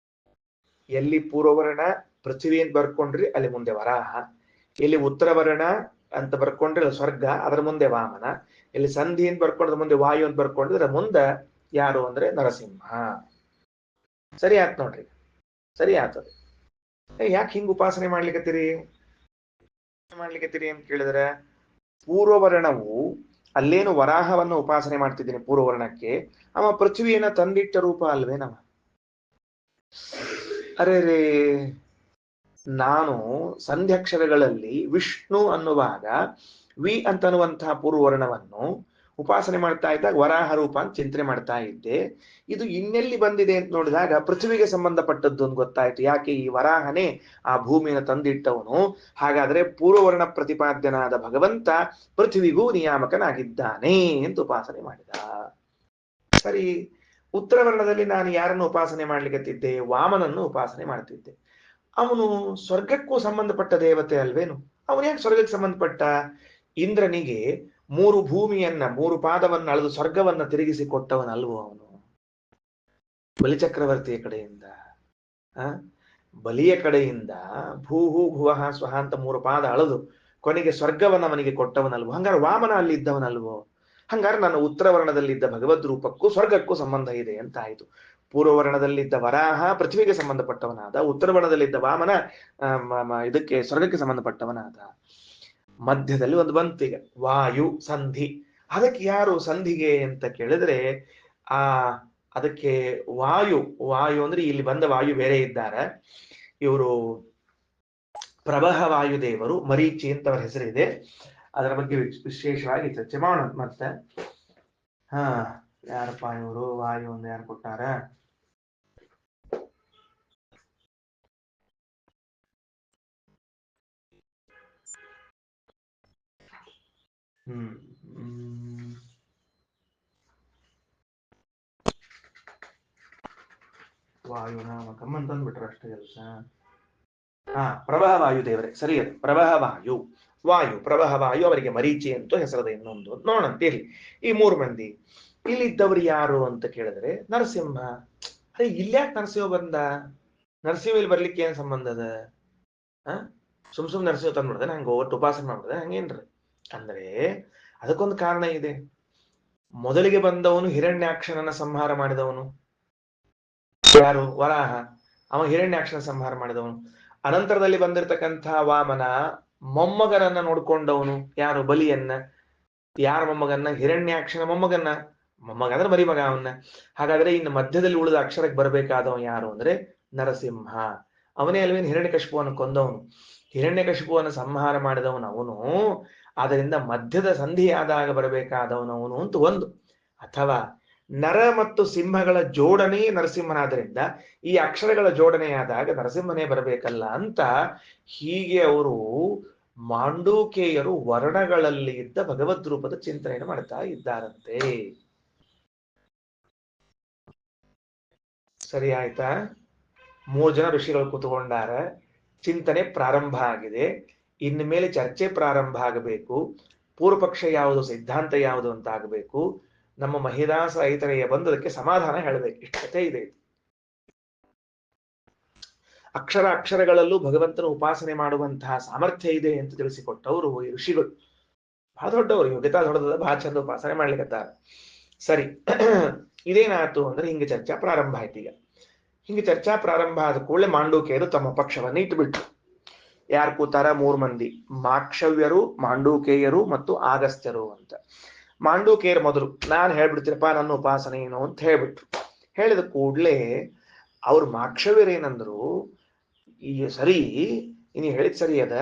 ಎಲ್ಲಿ ಪೂರ್ವವರ್ಣ ಪೃಥ್ವಿ ಅಂತ ಬರ್ಕೊಂಡ್ರಿ ಅಲ್ಲಿ ಮುಂದೆ ವರಾಹ, ಎಲ್ಲಿ ಉತ್ತರ ವರ್ಣ ಅಂತ ಬರ್ಕೊಂಡ್ರೆ ಸ್ವರ್ಗ, ಅದರ ಮುಂದೆ ವಾಮನ, ಇಲ್ಲಿ ಸಂಧಿ ಅಂತ ಬರ್ಕೊಂಡ್ರ ಮುಂದೆ ವಾಯು ಅಂತ ಬರ್ಕೊಂಡ್ರೆ ಮುಂದೆ ಯಾರು ಅಂದ್ರೆ ನರಸಿಂಹ. ಸರಿ ಆಯ್ತು ನೋಡ್ರಿ, ಸರಿ ಆಯ್ತದ. ಯಾಕೆ ಹಿಂಗ್ ಉಪಾಸನೆ ಮಾಡ್ಲಿಕ್ಕತ್ತೀರಿ ಅಂತ ಕೇಳಿದ್ರೆ, ಪೂರ್ವವರ್ಣವು ಅಲ್ಲೇನು ವರಾಹವನ್ನು ಉಪಾಸನೆ ಮಾಡ್ತಿದ್ದೀನಿ ಪೂರ್ವವರ್ಣಕ್ಕೆ, ಅವ ಪೃಥ್ವಿಯನ್ನ ತಂದಿಟ್ಟ ರೂಪ ಅಲ್ವೇ ನವ? ಅರೆ ರೇ, ನಾನು ಸಂಧ್ಯಕ್ಷರಗಳಲ್ಲಿ ವಿಷ್ಣು ಅನ್ನುವಾಗ ವಿ ಅಂತನ್ನುವಂತಹ ಪೂರ್ವವರ್ಣವನ್ನು ಉಪಾಸನೆ ಮಾಡ್ತಾ ಇದ್ದಾಗ ವರಾಹ ರೂಪ ಅಂತ ಚಿಂತನೆ ಮಾಡ್ತಾ ಇದ್ದೆ. ಇದು ಇನ್ನೆಲ್ಲಿ ಬಂದಿದೆ ಅಂತ ನೋಡಿದಾಗ ಪೃಥ್ವಿಗೆ ಸಂಬಂಧಪಟ್ಟದ್ದು ಅಂತ ಗೊತ್ತಾಯ್ತು. ಯಾಕೆ? ಈ ವರಾಹನೇ ಆ ಭೂಮಿಯನ್ನು ತಂದಿಟ್ಟವನು. ಹಾಗಾದ್ರೆ ಪೂರ್ವವರ್ಣ ಪ್ರತಿಪಾದ್ಯನಾದ ಭಗವಂತ ಪೃಥ್ವಿಗೂ ನಿಯಾಮಕನಾಗಿದ್ದಾನೆ ಅಂತ ಉಪಾಸನೆ ಮಾಡಿದ. ಸರಿ, ಉತ್ತರ ವರ್ಣದಲ್ಲಿ ನಾನು ಯಾರನ್ನು ಉಪಾಸನೆ ಮಾಡ್ಲಿಕ್ಕತ್ತಿದ್ದೆ? ವಾಮನನ್ನು ಉಪಾಸನೆ ಮಾಡ್ತಿದ್ದೆ. ಅವನು ಸ್ವರ್ಗಕ್ಕೂ ಸಂಬಂಧಪಟ್ಟ ದೇವತೆ ಅಲ್ವೇನು? ಅವನು ಯಾಕೆ ಸ್ವರ್ಗಕ್ಕೆ ಸಂಬಂಧಪಟ್ಟ? ಇಂದ್ರನಿಗೆ 3 ಭೂಮಿಯನ್ನ 3 ಪಾದವನ್ನ ಅಳೆದು ಸ್ವರ್ಗವನ್ನ ತಿರುಗಿಸಿ ಕೊಟ್ಟವನಲ್ವೋ ಅವನು? ಬಲಿಚಕ್ರವರ್ತಿಯ ಕಡೆಯಿಂದ ಬಲಿಯ ಕಡೆಯಿಂದ ಭೂಹು ಭುವಃ ಸ್ವಹ ಅಂತ 3 ಪಾದ ಅಳೆದು ಕೊನೆಗೆ ಸ್ವರ್ಗವನ್ನ ಅವನಿಗೆ ಕೊಟ್ಟವನಲ್ವೋ? ಹಂಗಾರೆ ವಾಮನ ಅಲ್ಲಿ ಇದ್ದವನಲ್ವೋ? ಹಂಗಾರೆ ನನ್ನ ಉತ್ತರ ವರ್ಣದಲ್ಲಿದ್ದ ಭಗವದ್ ರೂಪಕ್ಕೂ ಸ್ವರ್ಗಕ್ಕೂ ಸಂಬಂಧ ಇದೆ ಅಂತ ಆಯ್ತು. ಪೂರ್ವವರ್ಣದಲ್ಲಿದ್ದ ವರಾಹ ಪೃಥ್ವಿಗೆ ಸಂಬಂಧಪಟ್ಟವನಾದ, ಉತ್ತರ ವರ್ಣದಲ್ಲಿದ್ದ ವಾಮನ ಇದಕ್ಕೆ ಸ್ವರ್ಗಕ್ಕೆ ಸಂಬಂಧಪಟ್ಟವನಾದ. ಮಧ್ಯದಲ್ಲಿ ಒಂದು ಬಂತೀಗ ವಾಯು ಸಂಧಿ. ಅದಕ್ಕೆ ಯಾರು ಸಂಧಿಗೆ ಅಂತ ಕೇಳಿದ್ರೆ ಅದಕ್ಕೆ ವಾಯು ಅಂದ್ರೆ ಇಲ್ಲಿ ಬಂದ ವಾಯು ಬೇರೆ ಇದ್ದಾರೆ. ಇವರು ಪ್ರಬಹ ವಾಯುದೇವರು, ಮರೀಚಿ ಅಂತ ಅವರ ಹೆಸರಿದೆ. ಅದರ ಬಗ್ಗೆ ವಿಶೇಷವಾಗಿ ಚರ್ಚೆ ಮಾಡೋಣ ಮತ್ತೆ. ಯಾರಪ್ಪ ಇವರು? ವಾಯು ಒಂದು ಯಾರು ಕೊಟ್ಟಾರ? ವಾಯುನಾಮಕಂ ಅಂತಂದ್ಬಿಟ್ರೆ ಅಷ್ಟೇ ಕೆಲಸ. ಪ್ರಬಹ ವಾಯುದೇವರೇ, ಸರಿ. ಅದು ಪ್ರಬಹ ವಾಯು ಪ್ರಬಹ ವಾಯು, ಅವರಿಗೆ ಮರೀಚಿ ಅಂತೂ ಹೆಸರದ ಇನ್ನೊಂದು ನೋಡಂತೀರಿ. ಈ 3 ಮಂದಿ ಇಲ್ಲಿದ್ದವರು ಯಾರು ಅಂತ ಕೇಳಿದ್ರೆ ನರಸಿಂಹ. ಅದೇ ಇಲ್ಯಾಕೆ ನರಸಿಂಹ ಬಂದ? ನರಸಿಂಹ ಇಲ್ಲಿ ಬರ್ಲಿಕ್ಕೆ ಏನ್ ಸಂಬಂಧ ಅದ? ಸುಮ್ ನರಸಿಂಹ ತಂದ್ಬಿಡ್ದೆ ಹಂಗ ಒಟ್ಟು ಉಪಾಸನೆ ಮಾಡ್ಬಿಡ್ದೆ ಹಂಗೇನ್ರಿ ಅಂದ್ರೆ ಅದಕ್ಕೊಂದು ಕಾರಣ ಇದೆ. ಮೊದಲಿಗೆ ಬಂದವನು ಹಿರಣ್ಯಾಕ್ಷನನ್ನ ಸಂಹಾರ ಮಾಡಿದವನು ಯಾರು? ವರಾಹ. ಅವ ಹಿರಣ್ಯಾಕ್ಷನ ಸಂಹಾರ ಮಾಡಿದವನು. ಅನಂತರದಲ್ಲಿ ಬಂದಿರತಕ್ಕಂಥ ವಾಮನ ಮೊಮ್ಮಗನನ್ನ ನೋಡ್ಕೊಂಡವನು ಯಾರು? ಬಲಿಯನ್ನ. ಯಾರ ಮೊಮ್ಮಗನ್ನ? ಹಿರಣ್ಯಾಕ್ಷನ ಮೊಮ್ಮಗನ್ನ. ಮೊಮ್ಮಗ ಅಂದ್ರೆ ಮರಿಮಗ ಅವನ್ನ. ಹಾಗಾದ್ರೆ ಇನ್ನು ಮಧ್ಯದಲ್ಲಿ ಉಳಿದ ಅಕ್ಷರಕ್ಕೆ ಬರಬೇಕಾದವ ಯಾರು ಅಂದ್ರೆ ನರಸಿಂಹ. ಅವನೇ ಅಲ್ವೇನು ಹಿರಣ್ಯಕಶಿಪುವನ್ನು ಕೊಂದವನು, ಹಿರಣ್ಯಕಶಿಪುವನ್ನು ಸಂಹಾರ ಮಾಡಿದವನು ಅವನು. ಆದ್ದರಿಂದ ಮಧ್ಯದ ಸಂಧಿಯಾದಾಗ ಬರಬೇಕಾದವನವನು ಅಂತ ಒಂದು. ಅಥವಾ ನರ ಮತ್ತು ಸಿಂಹಗಳ ಜೋಡಣೆ ನರಸಿಂಹನಾದ್ದರಿಂದ ಈ ಅಕ್ಷರಗಳ ಜೋಡಣೆಯಾದಾಗ ನರಸಿಂಹನೇ ಬರಬೇಕಲ್ಲ ಅಂತ ಹೀಗೆ ಅವರು ಮಾಂಡೂಕೇಯರು ವರ್ಣಗಳಲ್ಲಿ ಇದ್ದ ಭಗವದ್ ರೂಪದ ಚಿಂತನೆಯನ್ನು ಮಾಡ್ತಾ ಇದ್ದಾರಂತೆ. ಸರಿ ಆಯ್ತಾ? 3 ಜನ ಋಷಿಗಳು ಕೂತ್ಕೊಂಡಾರ, ಚಿಂತನೆ ಪ್ರಾರಂಭ ಆಗಿದೆ. ಇನ್ನು ಮೇಲೆ ಚರ್ಚೆ ಪ್ರಾರಂಭ ಆಗಬೇಕು. ಪೂರ್ವ ಪಕ್ಷ ಯಾವುದು, ಸಿದ್ಧಾಂತ ಯಾವುದು ಅಂತ ಆಗಬೇಕು. ನಮ್ಮ ಮಹಿದಾಸ ಐತರೆಯ ಬಂದದಕ್ಕೆ ಸಮಾಧಾನ ಹೇಳಬೇಕು. ಇಷ್ಟು ಕಥೆ ಇದೆ. ಅಕ್ಷರ ಅಕ್ಷರಗಳಲ್ಲೂ ಭಗವಂತನ ಉಪಾಸನೆ ಮಾಡುವಂತಹ ಸಾಮರ್ಥ್ಯ ಇದೆ ಅಂತ ತಿಳಿಸಿಕೊಟ್ಟವರು ಈ ಋಷಿಗಳು. ಬಹಳ ದೊಡ್ಡವರು, ಯೋಗ್ಯತಾ ದೊಡ್ಡದ, ಬಹಳ ಚಂದ ಉಪಾಸನೆ ಮಾಡ್ಲಿಕ್ಕತ್ತಾರ. ಸರಿ, ಇದೇನಾಯ್ತು ಅಂದ್ರೆ ಹಿಂಗೆ ಚರ್ಚಾ ಪ್ರಾರಂಭ ಆಯ್ತು. ಈಗ ಹಿಂಗೆ ಚರ್ಚಾ ಪ್ರಾರಂಭ ಆದ ಕೂಡಲೇ ಮಾಂಡೂಕ್ಯರು ತಮ್ಮ ಪಕ್ಷವನ್ನು ಇಟ್ಟುಬಿಟ್ರು. ಯಾರು ಕೂತಾರ? 3 ಮಂದಿ, ಮಾಕ್ಷವ್ಯರು, ಮಾಂಡೂಕೇಯರು ಮತ್ತು ಆಗಸ್ತ್ಯರು ಅಂತ. ಮಾಂಡೂಕೇಯರು ಮೊದಲು ನಾನು ಹೇಳ್ಬಿಡ್ತೀನಪ್ಪ ನನ್ನ ಉಪಾಸನೆ ಏನು ಅಂತ ಹೇಳ್ಬಿಟ್ರು. ಹೇಳಿದ ಕೂಡ್ಲೆ ಅವ್ರ ಮಾಕ್ಷವ್ಯರೇನಂದ್ರು, ಈ ಸರಿ ಇನ್ನು ಹೇಳಿದ್ ಸರಿ ಅದ,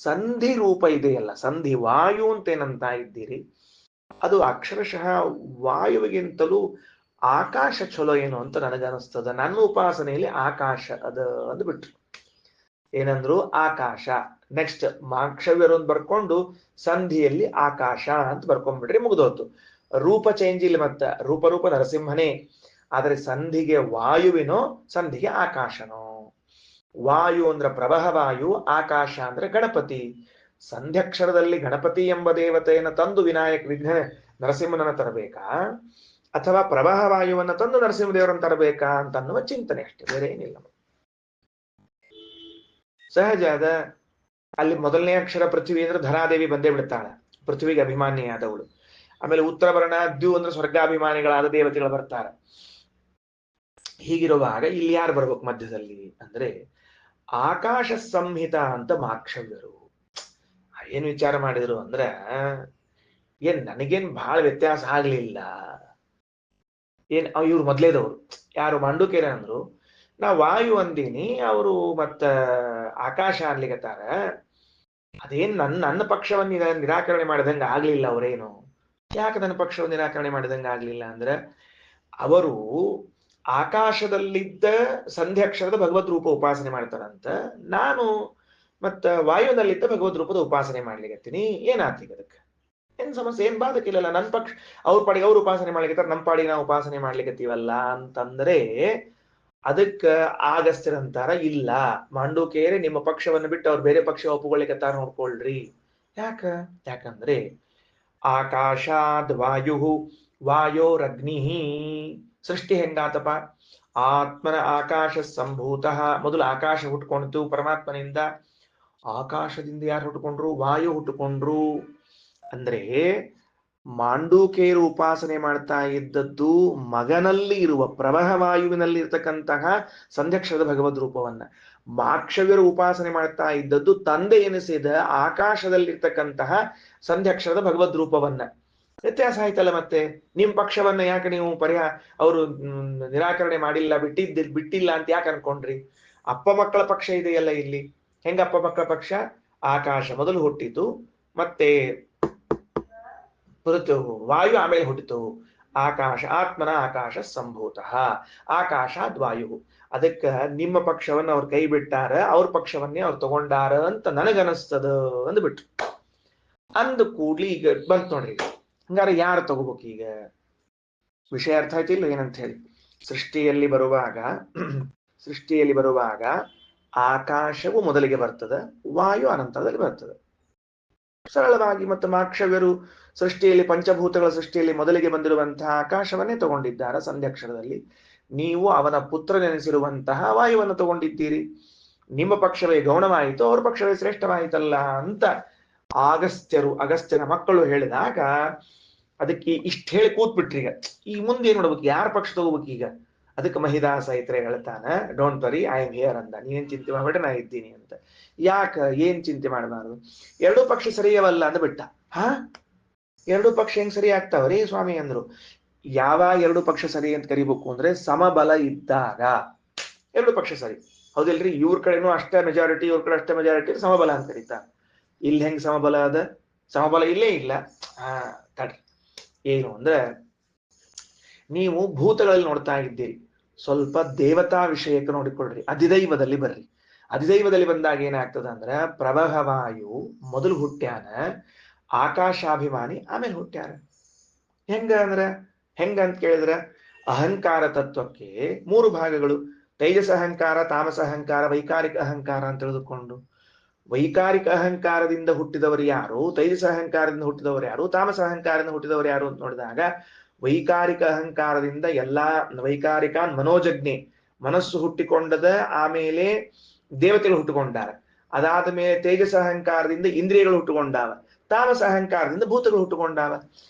ಸಂಧಿ ರೂಪ ಇದೆಯಲ್ಲ, ಸಂಧಿ ವಾಯು ಅಂತ ಏನಂತ ಇದ್ದೀರಿ, ಅದು ಅಕ್ಷರಶಃ ವಾಯುವಿಗಿಂತಲೂ ಆಕಾಶ ಚಲೋ ಏನು ಅಂತ ನನಗನಿಸ್ತದ. ನನ್ನ ಉಪಾಸನೆಯಲ್ಲಿ ಆಕಾಶ ಅದ ಅಂದ್ಬಿಟ್ರು. ಏನಂದ್ರು? ಆಕಾಶ. ನೆಕ್ಸ್ಟ್ ಮಾಕ್ಷವ್ಯರೊಂದು ಬರ್ಕೊಂಡು ಸಂಧಿಯಲ್ಲಿ ಆಕಾಶ ಅಂತ ಬರ್ಕೊಂಡ್ಬಿಟ್ರಿ, ಮುಗಿದೋತು. ರೂಪ ಚೇಂಜ್ ಇಲ್ಲಿ, ಮತ್ತ ರೂಪ ನರಸಿಂಹನೇ, ಆದರೆ ಸಂಧಿಗೆ ವಾಯುವಿನೋ ಸಂಧಿಗೆ ಆಕಾಶನೋ. ವಾಯು ಅಂದ್ರೆ ಪ್ರವಹ ವಾಯು, ಆಕಾಶ ಅಂದ್ರೆ ಗಣಪತಿ. ಸಂಧ್ಯಕ್ಷರದಲ್ಲಿ ಗಣಪತಿ ಎಂಬ ದೇವತೆಯನ್ನು ತಂದು ವಿಘ್ನ ನರಸಿಂಹನನ್ನ ತರಬೇಕಾ, ಅಥವಾ ಪ್ರವಾಹ ವಾಯುವನ್ನ ತಂದು ನರಸಿಂಹದೇವರನ್ನು ತರಬೇಕಾ ಅಂತ ಅನ್ನುವ ಚಿಂತನೆ ಅಷ್ಟೇ, ಬೇರೆ ಏನಿಲ್ಲ. ಸಹಜ ಅದ. ಅಲ್ಲಿ ಮೊದಲನೇ ಅಕ್ಷರ ಪೃಥ್ವಿ ಅಂದ್ರೆ ಧರಾದೇವಿ ಬಂದೇ ಬಿಡ್ತಾಳೆ, ಪೃಥ್ವಿಗೆ ಅಭಿಮಾನಿಯಾದವಳು. ಆಮೇಲೆ ಉತ್ತರ ವರ್ಣ ದ್ಯು ಅಂದ್ರೆ ಸ್ವರ್ಗಾಭಿಮಾನಿಗಳಾದ ದೇವತೆಗಳು ಬರ್ತಾರೆ. ಹೀಗಿರುವಾಗ ಇಲ್ಲಿ ಯಾರು ಬರ್ಬೇಕು ಮಧ್ಯದಲ್ಲಿ ಅಂದ್ರೆ ಆಕಾಶ ಸಂಹಿತ ಅಂತ ಮಾಕ್ಷವ್ಯರು. ಏನ್ ವಿಚಾರ ಮಾಡಿದ್ರು ಅಂದ್ರೆ, ನನಗೇನ್ ಬಹಳ ವ್ಯತ್ಯಾಸ ಆಗ್ಲಿಲ್ಲ. ಇವ್ರು ಮೊದ್ಲೇದವ್ರು ಯಾರು ಮಾಂಡೂಕ್ಯರ ಅಂದ್ರು, ನಾ ವಾಯು ಅಂದೀನಿ, ಅವರು ಮತ್ತ ಆಕಾಶ ಅನ್ಲಿಕತ್ತಾರ. ಅದೇನ್ ನನ್ನ ಪಕ್ಷವನ್ನ ನಿರಾಕರಣೆ ಮಾಡಿದಂಗ ಆಗ್ಲಿಲ್ಲ ಅವರೇನು. ಯಾಕೆ ನನ್ನ ಪಕ್ಷವನ್ನು ನಿರಾಕರಣೆ ಮಾಡಿದಂಗ ಆಗ್ಲಿಲ್ಲ ಅಂದ್ರೆ, ಅವರು ಆಕಾಶದಲ್ಲಿದ್ದ ಸಂಧ್ಯಾಕ್ಷರದ ಭಗವದ್ ರೂಪ ಉಪಾಸನೆ ಮಾಡ್ತಾರಂತ, ನಾನು ಮತ್ತ ವಾಯುವಿನಲ್ಲಿದ್ದ ಭಗವದ್ ರೂಪದ ಉಪಾಸನೆ ಮಾಡ್ಲಿಕತ್ತೀನಿ. ಏನಾಗ್ತೀಗ ಅದಕ್ಕೆ? ಏನ್ ಸಮಸ್ಯೆ? ಏನ್ ಬಾಧಕಿಲ್ಲಲ್ಲ. ನನ್ನ ಪಕ್ಷ ಅವ್ರ ಪಾಡಿಗೆ ಅವ್ರು ಉಪಾಸನೆ ಮಾಡ್ಲಿಕತ್ತಾರ, ನಮ್ಮ ಪಾಡಿಗೆ ನಾವು ಉಪಾಸನೆ ಮಾಡ್ಲಿಕತ್ತೀವಲ್ಲ ಅಂತಂದ್ರೆ ಅದಕ್ಕ ಆಗಸ್ತ್ಯರಂತಾರ, ಇಲ್ಲ ಮಾಂಡೂಕೇಯರೇ ನಿಮ್ಮ ಪಕ್ಷವನ್ನು ಬಿಟ್ಟು ಅವ್ರು ಬೇರೆ ಪಕ್ಷ ಒಪ್ಪುಗೊಳ್ಳಿಕತ್ತಾರ, ನೋಡ್ಕೊಳ್ರಿ. ಯಾಕಂದ್ರೆ ಆಕಾಶಾದ್ ವಾಯು ವಾಯೋರಗ್ನಿ. ಸೃಷ್ಟಿ ಹೆಂಗಾತಪ? ಆತ್ಮನ ಆಕಾಶ ಸಂಭೂತ. ಮೊದಲು ಆಕಾಶ ಹುಟ್ಕೊಂಡ್ತು ಪರಮಾತ್ಮನಿಂದ. ಆಕಾಶದಿಂದ ಯಾರು ಹುಟ್ಟುಕೊಂಡ್ರು? ವಾಯು ಹುಟ್ಟುಕೊಂಡ್ರು. ಅಂದ್ರೆ ಮಾಂಡೂಕೇಯರು ಉಪಾಸನೆ ಮಾಡ್ತಾ ಇದ್ದದ್ದು ಮಗನಲ್ಲಿ ಇರುವ ಪ್ರವಹ ವಾಯುವಿನಲ್ಲಿ ಇರ್ತಕ್ಕಂತಹ ಸಂಧ್ಯಕ್ಷರದ ಭಗವದ್ ರೂಪವನ್ನ. ಮಾಕ್ಷವ್ಯರು ಉಪಾಸನೆ ಮಾಡ್ತಾ ಇದ್ದದ್ದು ತಂದೆ ಎನಿಸಿದ ಆಕಾಶದಲ್ಲಿರ್ತಕ್ಕಂತಹ ಸಂಧ್ಯಕ್ಷರದ ಭಗವದ್ ರೂಪವನ್ನ. ವ್ಯತ್ಯಾಸ ಆಯ್ತಲ್ಲ. ಮತ್ತೆ ನಿಮ್ ಪಕ್ಷವನ್ನ ಯಾಕೆ ನೀವು ಅವರು ನಿರಾಕರಣೆ ಮಾಡಿಲ್ಲ, ಬಿಟ್ಟಿಲ್ಲ ಅಂತ ಯಾಕೆ ಅನ್ಕೊಂಡ್ರಿ? ಅಪ್ಪ ಮಕ್ಕಳ ಪಕ್ಷ ಇದೆಯಲ್ಲ ಇಲ್ಲಿ. ಹೆಂಗ ಅಪ್ಪ ಮಕ್ಕಳ ಪಕ್ಷ? ಆಕಾಶ ಮೊದಲು ಹುಟ್ಟಿತು, ಮತ್ತೆ ವಾಯು ಆಮೇಲೆ ಹುಟ್ಟಿತು. ಆಕಾಶ ಆತ್ಮನ ಆಕಾಶ ಸಂಭೂತ, ಆಕಾಶಾದ್ ವಾಯು. ಅದಕ್ಕ ನಿಮ್ಮ ಪಕ್ಷವನ್ನ ಅವ್ರು ಕೈ ಬಿಟ್ಟಾರ, ಅವ್ರ ಪಕ್ಷವನ್ನೇ ಅವ್ರು ತಗೊಂಡಾರ ಅಂತ ನನಗನಸ್ತದ ಅಂದ್ಬಿಟ್ರು. ಅಂದ ಕೂಡ್ಲಿ ಈಗ ಬಂತ ನೋಡ್ರಿ. ಹಂಗಾರೆ ಯಾರು ತಗೋಬೇಕು ಈಗ? ವಿಷಯ ಅರ್ಥ ಆಯ್ತಿಲ್ಲ ಏನಂತ ಹೇಳಿ. ಸೃಷ್ಟಿಯಲ್ಲಿ ಬರುವಾಗ ಆಕಾಶವು ಮೊದಲಿಗೆ ಬರ್ತದ, ವಾಯು ಅನಂತರದಲ್ಲಿ ಬರ್ತದೆ ಸರಳವಾಗಿ. ಮತ್ತು ಮಾಕ್ಷವ್ಯರು ಸೃಷ್ಟಿಯಲ್ಲಿ, ಪಂಚಭೂತಗಳ ಸೃಷ್ಟಿಯಲ್ಲಿ ಮೊದಲಿಗೆ ಬಂದಿರುವಂತಹ ಆಕಾಶವನ್ನೇ ತಗೊಂಡಿದ್ದಾರೆ ಸಂಧ್ಯಕ್ಷರದಲ್ಲಿ. ನೀವು ಅವನ ಪುತ್ರನೆನಿಸಿರುವಂತಹ ವಾಯುವನ್ನು ತಗೊಂಡಿದ್ದೀರಿ. ನಿಮ್ಮ ಪಕ್ಷವೇ ಗೌಣವಾಯಿತು, ಅವ್ರ ಪಕ್ಷವೇ ಶ್ರೇಷ್ಠವಾಯಿತಲ್ಲ ಅಂತ ಅಗಸ್ತ್ಯನ ಮಕ್ಕಳು ಹೇಳಿದಾಗ ಅದಕ್ಕೆ ಇಷ್ಟ ಹೇಳಿ ಕೂತ್ಬಿಟ್ರಿ. ಈಗ ಮುಂದೆ ಏನ್ ಮಾಡ್ಬೇಕು? ಯಾರ ಪಕ್ಷ ತಗೋಬೇಕು ಈಗ? ಅದಕ್ಕೆ ಮಹಿದಾಸ ಐತ್ರೆ ಹೇಳ್ತಾನ, don't worry, I am here ಅಂದ. ನೀನೇನ್ ಚಿಂತೆ ಮಾಡ್ಬೇಡ, ನಾ ಇದ್ದೀನಿ ಅಂತ. ಯಾಕ? ಏನ್ ಚಿಂತೆ ಮಾಡಬಾರದು? ಎರಡೂ ಪಕ್ಷ ಸರಿಯವಲ್ಲ ಅಂದ್ಬಿಟ್ಟ. ಎರಡೂ ಪಕ್ಷ ಹೆಂಗ್ ಸರಿ ಆಗ್ತಾವ್ರಿ ಸ್ವಾಮಿ ಅಂದ್ರು. ಯಾವಾಗ ಎರಡು ಪಕ್ಷ ಸರಿ ಅಂತ ಕರಿಬೇಕು ಅಂದ್ರೆ ಸಮಬಲ ಇದ್ದಾಗ ಎರಡು ಪಕ್ಷ ಸರಿ. ಹೌದಿಲ್ರಿ? ಇವ್ರ ಕಡೆನೂ ಅಷ್ಟೇ ಮೆಜಾರಿಟಿ, ಇವ್ರ ಕಡೆ ಅಷ್ಟೇ ಮೆಜಾರಿಟಿ, ಸಮಬಲ ಅಂತ ಕರೀತಾರ. ಇಲ್ಲಿ ಹೆಂಗ್ ಸಮಬಲ ಅದ? ಸಮಬಲ ಇಲ್ಲೇ ಇಲ್ಲ. ತಡ್ರಿ. ಏನು ಅಂದ್ರೆ, ನೀವು ಭೂತಗಳಲ್ಲಿ ನೋಡ್ತಾ ಇದ್ದೀರಿ, ಸ್ವಲ್ಪ ದೇವತಾ ವಿಷಯಕ್ಕೆ ನೋಡಿಕೊಳ್ಳ್ರಿ. ಅಧಿದೈವದಲ್ಲಿ ಬರ್ರಿ. ಅಧಿದೈವದಲ್ಲಿ ಬಂದಾಗ ಏನಾಗ್ತದ ಅಂದ್ರೆ, ಪ್ರವಹವಾಯು ಮೊದಲು ಹುಟ್ಟ್ಯಾನ, ಆಕಾಶಾಭಿಮಾನಿ ಆಮೇಲೆ ಹುಟ್ಟ್ಯಾರ. ಹೆಂಗಂತ ಕೇಳಿದ್ರ, ಅಹಂಕಾರ ತತ್ವಕ್ಕೆ ಮೂರು ಭಾಗಗಳು: ತೈಜಸ ಅಹಂಕಾರ, ತಾಮಸ ಅಹಂಕಾರ, ವೈಕಾರಿಕ ಅಹಂಕಾರ ಅಂತ ತಿಳಿದುಕೊಂಡು, ವೈಕಾರಿಕ ಅಹಂಕಾರದಿಂದ ಹುಟ್ಟಿದವರು ಯಾರು, ತೈಜಸ ಅಹಂಕಾರದಿಂದ ಹುಟ್ಟಿದವರು ಯಾರು, ತಾಮಸ ಅಹಂಕಾರದಿಂದ ಹುಟ್ಟಿದವರು ಯಾರು ಅಂತ ನೋಡಿದಾಗ, ವೈಕಾರಿಕ ಅಹಂಕಾರದಿಂದ ಎಲ್ಲಾ ವೈಕಾರಿಕ ಮನೋಜಜ್ಞೆ, ಮನಸ್ಸು ಹುಟ್ಟಿಕೊಂಡದ, ಆಮೇಲೆ ದೇವತೆಗಳು ಹುಟ್ಟುಕೊಂಡಾರ. ಅದಾದ ಮೇಲೆ ತೇಜಸ ಅಹಂಕಾರದಿಂದ ಇಂದ್ರಿಯಗಳು ಹುಟ್ಟುಕೊಂಡಾವ, ತಾಮಸ ಅಹಂಕಾರದಿಂದ ಭೂತಗಳು ಹುಟ್ಟುಕೊಂಡಾವ.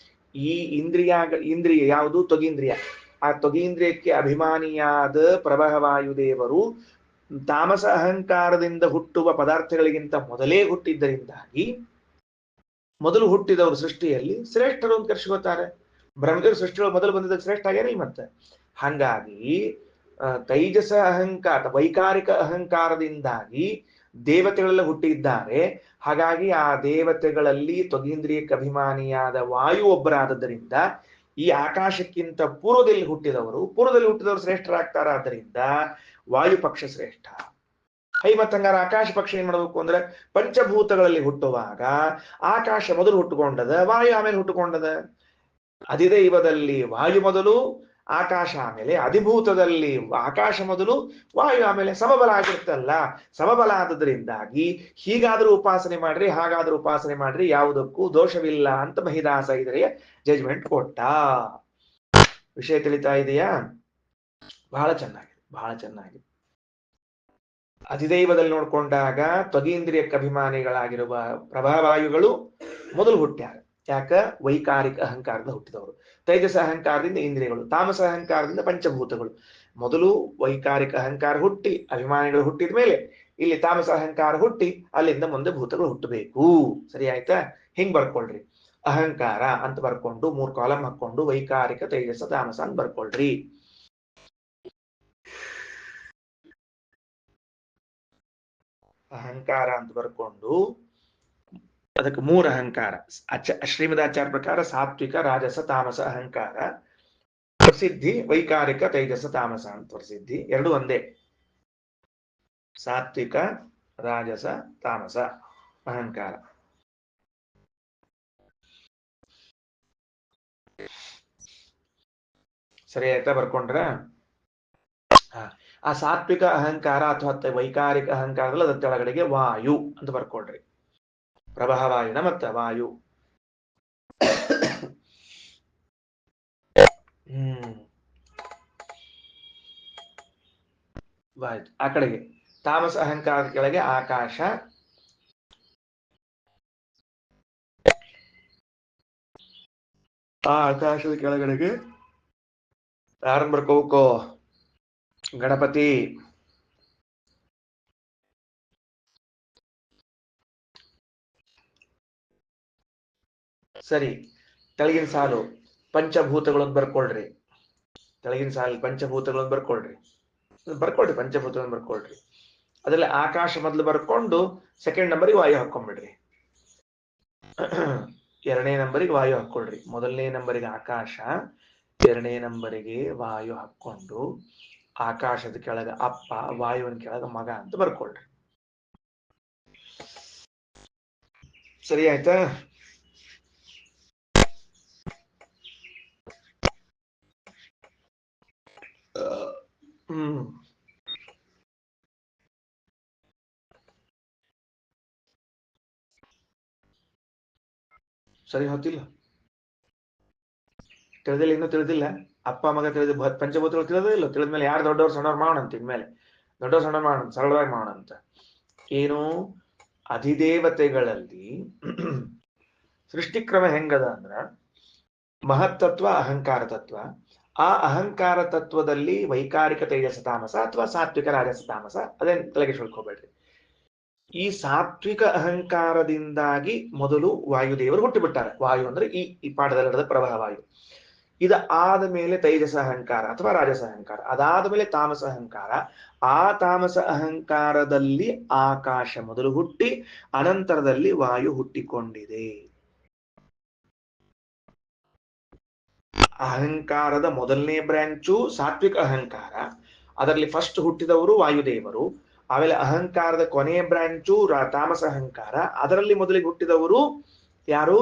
ಈ ಇಂದ್ರಿಯ ಯಾವುದು? ತ್ವಗೀಂದ್ರಿಯ. ಆ ತ್ವಗೀಂದ್ರಿಯಕ್ಕೆ ಅಭಿಮಾನಿಯಾದ ಪ್ರಭವಾಯುದೇವರು ತಾಮಸ ಅಹಂಕಾರದಿಂದ ಹುಟ್ಟುವ ಪದಾರ್ಥಗಳಿಗಿಂತ ಮೊದಲೇ ಹುಟ್ಟಿದ್ದರಿಂದಾಗಿ ಮೊದಲು ಹುಟ್ಟಿದವರು ಸೃಷ್ಟಿಯಲ್ಲಿ ಶ್ರೇಷ್ಠರು ಅಂತ ಕರೆಸ್ಕೋತಾರೆ. ಬ್ರಹ್ಮದೇವರು ಸೃಷ್ಟಿಗಳು ಮೊದಲು ಬಂದಿದ್ದಕ್ಕೆ ಶ್ರೇಷ್ಠ ಆಗ್ಯಾರಿಲ್ಲ ಮತ್ತೆ. ಹಂಗಾಗಿ ತೈಜಸ ಅಹಂಕಾರ, ವೈಕಾರಿಕ ಅಹಂಕಾರದಿಂದಾಗಿ ದೇವತೆಗಳೆಲ್ಲ ಹುಟ್ಟಿದ್ದಾರೆ. ಹಾಗಾಗಿ ಆ ದೇವತೆಗಳಲ್ಲಿ ತ್ವಗೀಂದ್ರಿಯಕ್ಕೆ ಅಭಿಮಾನಿಯಾದ ವಾಯು ಒಬ್ಬರಾದದ್ದರಿಂದ ಈ ಆಕಾಶಕ್ಕಿಂತ ಪೂರ್ವದಲ್ಲಿ ಹುಟ್ಟಿದವರು ಶ್ರೇಷ್ಠರಾಗ್ತಾರಾದ್ದರಿಂದ ವಾಯು ಪಕ್ಷ ಶ್ರೇಷ್ಠ. ಮತ್ತಂಗಾರ ಆಕಾಶ ಪಕ್ಷ ಏನ್ ಮಾಡ್ಬೇಕು ಅಂದ್ರೆ, ಪಂಚಭೂತಗಳಲ್ಲಿ ಹುಟ್ಟುವಾಗ ಆಕಾಶ ಮೊದಲು ಹುಟ್ಟುಕೊಂಡದ, ವಾಯು ಆಮೇಲೆ ಹುಟ್ಟುಕೊಂಡದ. ಅಧಿದೈವದಲ್ಲಿ ವಾಯು ಮೊದಲು, ಆಕಾಶ ಆಮೇಲೆ. ಅಧಿಭೂತದಲ್ಲಿ ಆಕಾಶ ಮೊದಲು, ವಾಯು ಆಮೇಲೆ. ಸಮಬಲ ಆಗಿರ್ತಲ್ಲ, ಸಮಬಲ ಆದದ್ರಿಂದಾಗಿ ಹೀಗಾದ್ರೂ ಉಪಾಸನೆ ಮಾಡ್ರಿ, ಹಾಗಾದ್ರೂ ಉಪಾಸನೆ ಮಾಡ್ರಿ, ಯಾವುದಕ್ಕೂ ದೋಷವಿಲ್ಲ ಅಂತ ಮಹಿದಾಸ ಇದರೆಯ ಜಜ್ಮೆಂಟ್ ಕೊಟ್ಟ. ವಿಷಯ ತಿಳಿತಾ ಇದೆಯಾ? ಬಹಳ ಚೆನ್ನಾಗಿದೆ, ಬಹಳ ಚೆನ್ನಾಗಿದೆ. ಅಧಿದೈವದಲ್ಲಿ ನೋಡ್ಕೊಂಡಾಗ ತ್ವಗೀಂದ್ರಿಯಕ್ಕೆ ಅಭಿಮಾನಿಗಳಾಗಿರುವ ಪ್ರಭಾವಾಯುಗಳು ಮೊದಲು ಹುಟ್ಟ್ಯಾರ. ಯಾಕ? ವೈಕಾರಿಕ ಅಹಂಕಾರದಿಂದ ಹುಟ್ಟಿದವರು. ತೈಜಸ ಅಹಂಕಾರದಿಂದ ಇಂದ್ರಿಯಗಳು, ತಾಮಸ ಅಹಂಕಾರದಿಂದ ಪಂಚಭೂತಗಳು. ಮೊದಲು ವೈಕಾರಿಕ ಅಹಂಕಾರ ಹುಟ್ಟಿ ಅಭಿಮಾನಿಗಳು ಹುಟ್ಟಿದ ಮೇಲೆ ಇಲ್ಲಿ ತಾಮಸ ಅಹಂಕಾರ ಹುಟ್ಟಿ ಅಲ್ಲಿಂದ ಮುಂದೆ ಭೂತಗಳು ಹುಟ್ಟಬೇಕು. ಸರಿ ಆಯ್ತಾ? ಹಿಂಗ್ ಬರ್ಕೊಳ್ರಿ. ಅಹಂಕಾರ ಅಂತ ಬರ್ಕೊಂಡು 3 ಕಾಲಂ ಹಾಕೊಂಡು ವೈಕಾರಿಕ, ತೈಜಸ, ತಾಮಸ ಅಂತ ಬರ್ಕೊಳ್ರಿ. ಅಹಂಕಾರ ಅಂತ ಬರ್ಕೊಂಡು ಅದಕ್ಕೆ 3 ಅಹಂಕಾರ. ಶ್ರೀಮದಾಚಾರ್ಯ ಪ್ರಕಾರ ಸಾತ್ವಿಕ, ರಾಜಸ, ತಾಮಸ ಅಹಂಕಾರ. ಪ್ರಸಿದ್ಧಿ ವೈಕಾರಿಕ, ತೈಜಸ, ತಾಮಸ ಅಂತ ಪ್ರಸಿದ್ಧಿ. ಎರಡು ಒಂದೇ. ಸಾತ್ವಿಕ, ರಾಜಸ, ತಾಮಸ ಅಹಂಕಾರ. ಸರಿ ಆಯ್ತಾ? ಬರ್ಕೊಂಡ್ರ? ಆ ಸಾತ್ವಿಕ ಅಹಂಕಾರ ಅಥವಾ ವೈಕಾರಿಕ ಅಹಂಕಾರದಲ್ಲಿ ಅದ್ರ ಕೆಳಗಡೆಗೆ ವಾಯು ಅಂತ ಬರ್ಕೊಳ್ರಿ. ಪ್ರಭಾವಾಯುನ ಮತ್ತ ವಾಯು. ವಾಯ್ತು. ಆ ಕಡೆಗೆ ತಾಮಸ ಅಹಂಕಾರದ ಕೆಳಗೆ ಆಕಾಶ, ಆ ಆಕಾಶದ ಕೆಳಗಡೆಗೆ ಯಾರನ್ ಬರ್ಕೋಕೋ? ಗಣಪತಿ. ಸರಿ, ತೆಳಗಿನ ಸಾಲು ಪಂಚಭೂತಗಳನ್ನು ಬರ್ಕೊಳ್ರಿ. ತೆಳಗಿನ ಸಾಲು ಪಂಚಭೂತಗಳನ್ನು ಬರ್ಕೊಳ್ರಿ. ಪಂಚಭೂತಗಳನ್ನು ಬರ್ಕೊಳ್ರಿ. ಅದ್ರಲ್ಲಿ ಆಕಾಶ ಮೊದಲು ಬರ್ಕೊಂಡು ಸೆಕೆಂಡ್ ನಂಬರಿಗೆ ವಾಯು ಹಾಕೊಂಡ್ಬಿಡ್ರಿ. 2ನೇ ನಂಬರಿಗೆ ವಾಯು ಹಾಕೊಳ್ರಿ. 1ನೇ ನಂಬರಿಗೆ ಆಕಾಶ, 2ನೇ ನಂಬರಿಗೆ ವಾಯು ಹಾಕೊಂಡು ಆಕಾಶದ ಕೆಳಗ ಅಪ್ಪ, ವಾಯುವಿನ ಕೆಳಗ ಮಗ ಅಂತ ಬರ್ಕೊಳ್ರಿ. ಸರಿ ಆಯ್ತಾ? ಸರಿ ಹೊತ್ತಿಲ್ಲ? ತಿಳಿದಿಲ್ಲ? ಇನ್ನೂ ತಿಳಿದಿಲ್ಲ? ಅಪ್ಪ ಮಗ ತಿಳಿದ, ಪಂಚಭೂತಗಳು ತಿಳಿದಿಲ್ಲ? ತಿಳಿದ್ಮೇಲೆ ಯಾರು ದೊಡ್ಡವ್ರು ಸಣ್ಣವ್ರು ಮಾಡೋಣ ಅಂತ. ಇನ್ಮೇಲೆ ದೊಡ್ಡವ್ರು ಸಣ್ಣ ಮಾಡೋಣ, ಸರಳವಾಗಿ ಮಾಡೋಣ ಅಂತ. ಏನು? ಅಧಿದೇವತೆಗಳಲ್ಲಿ ಸೃಷ್ಟಿಕ್ರಮ ಹೆಂಗದ ಅಂದ್ರ, ಮಹತ್ತತ್ವ, ಅಹಂಕಾರ ತತ್ವ. ಆ ಅಹಂಕಾರ ತತ್ವದಲ್ಲಿ ವೈಕಾರಿಕ, ತೈಜಸ, ತಾಮಸ ಅಥವಾ ಸಾತ್ವಿಕ, ರಾಜಸ, ತಾಮಸ, ಅದೇನ್ ತಲೆಗೆ ತಿಳ್ಕೊಬೇಡ್ರಿ. ಈ ಸಾತ್ವಿಕ ಅಹಂಕಾರದಿಂದಾಗಿ ಮೊದಲು ವಾಯುದೇವರು ಹುಟ್ಟಿಬಿಟ್ಟಾರೆ. ವಾಯು ಅಂದ್ರೆ ಈ ಪಾಠದಲ್ಲಿ ನಡೆದ ಪ್ರಭಾವಾಯು. ಇದ ಆದ ಮೇಲೆ ತೈಜಸ ಅಹಂಕಾರ ಅಥವಾ ರಾಜಸ ಅಹಂಕಾರ, ಅದಾದ ಮೇಲೆ ತಾಮಸ ಅಹಂಕಾರ. ಆ ತಾಮಸ ಅಹಂಕಾರದಲ್ಲಿ ಆಕಾಶ ಮೊದಲು ಹುಟ್ಟಿ ಅನಂತರದಲ್ಲಿ ವಾಯು ಹುಟ್ಟಿಕೊಂಡಿದೆ. ಅಹಂಕಾರದ ಮೊದಲನೇ ಬ್ರಾಂಚು ಸಾತ್ವಿಕ ಅಹಂಕಾರ. ಅದರಲ್ಲಿ ಫಸ್ಟ್ ಹುಟ್ಟಿದವರು ವಾಯುದೇವರು. ಆಮೇಲೆ ಅಹಂಕಾರದ ಕೊನೆಯ ಬ್ರಾಂಚು ತಾಮಸ ಅಹಂಕಾರ. ಅದರಲ್ಲಿ ಮೊದಲಿಗೆ ಹುಟ್ಟಿದವರು ಯಾರು?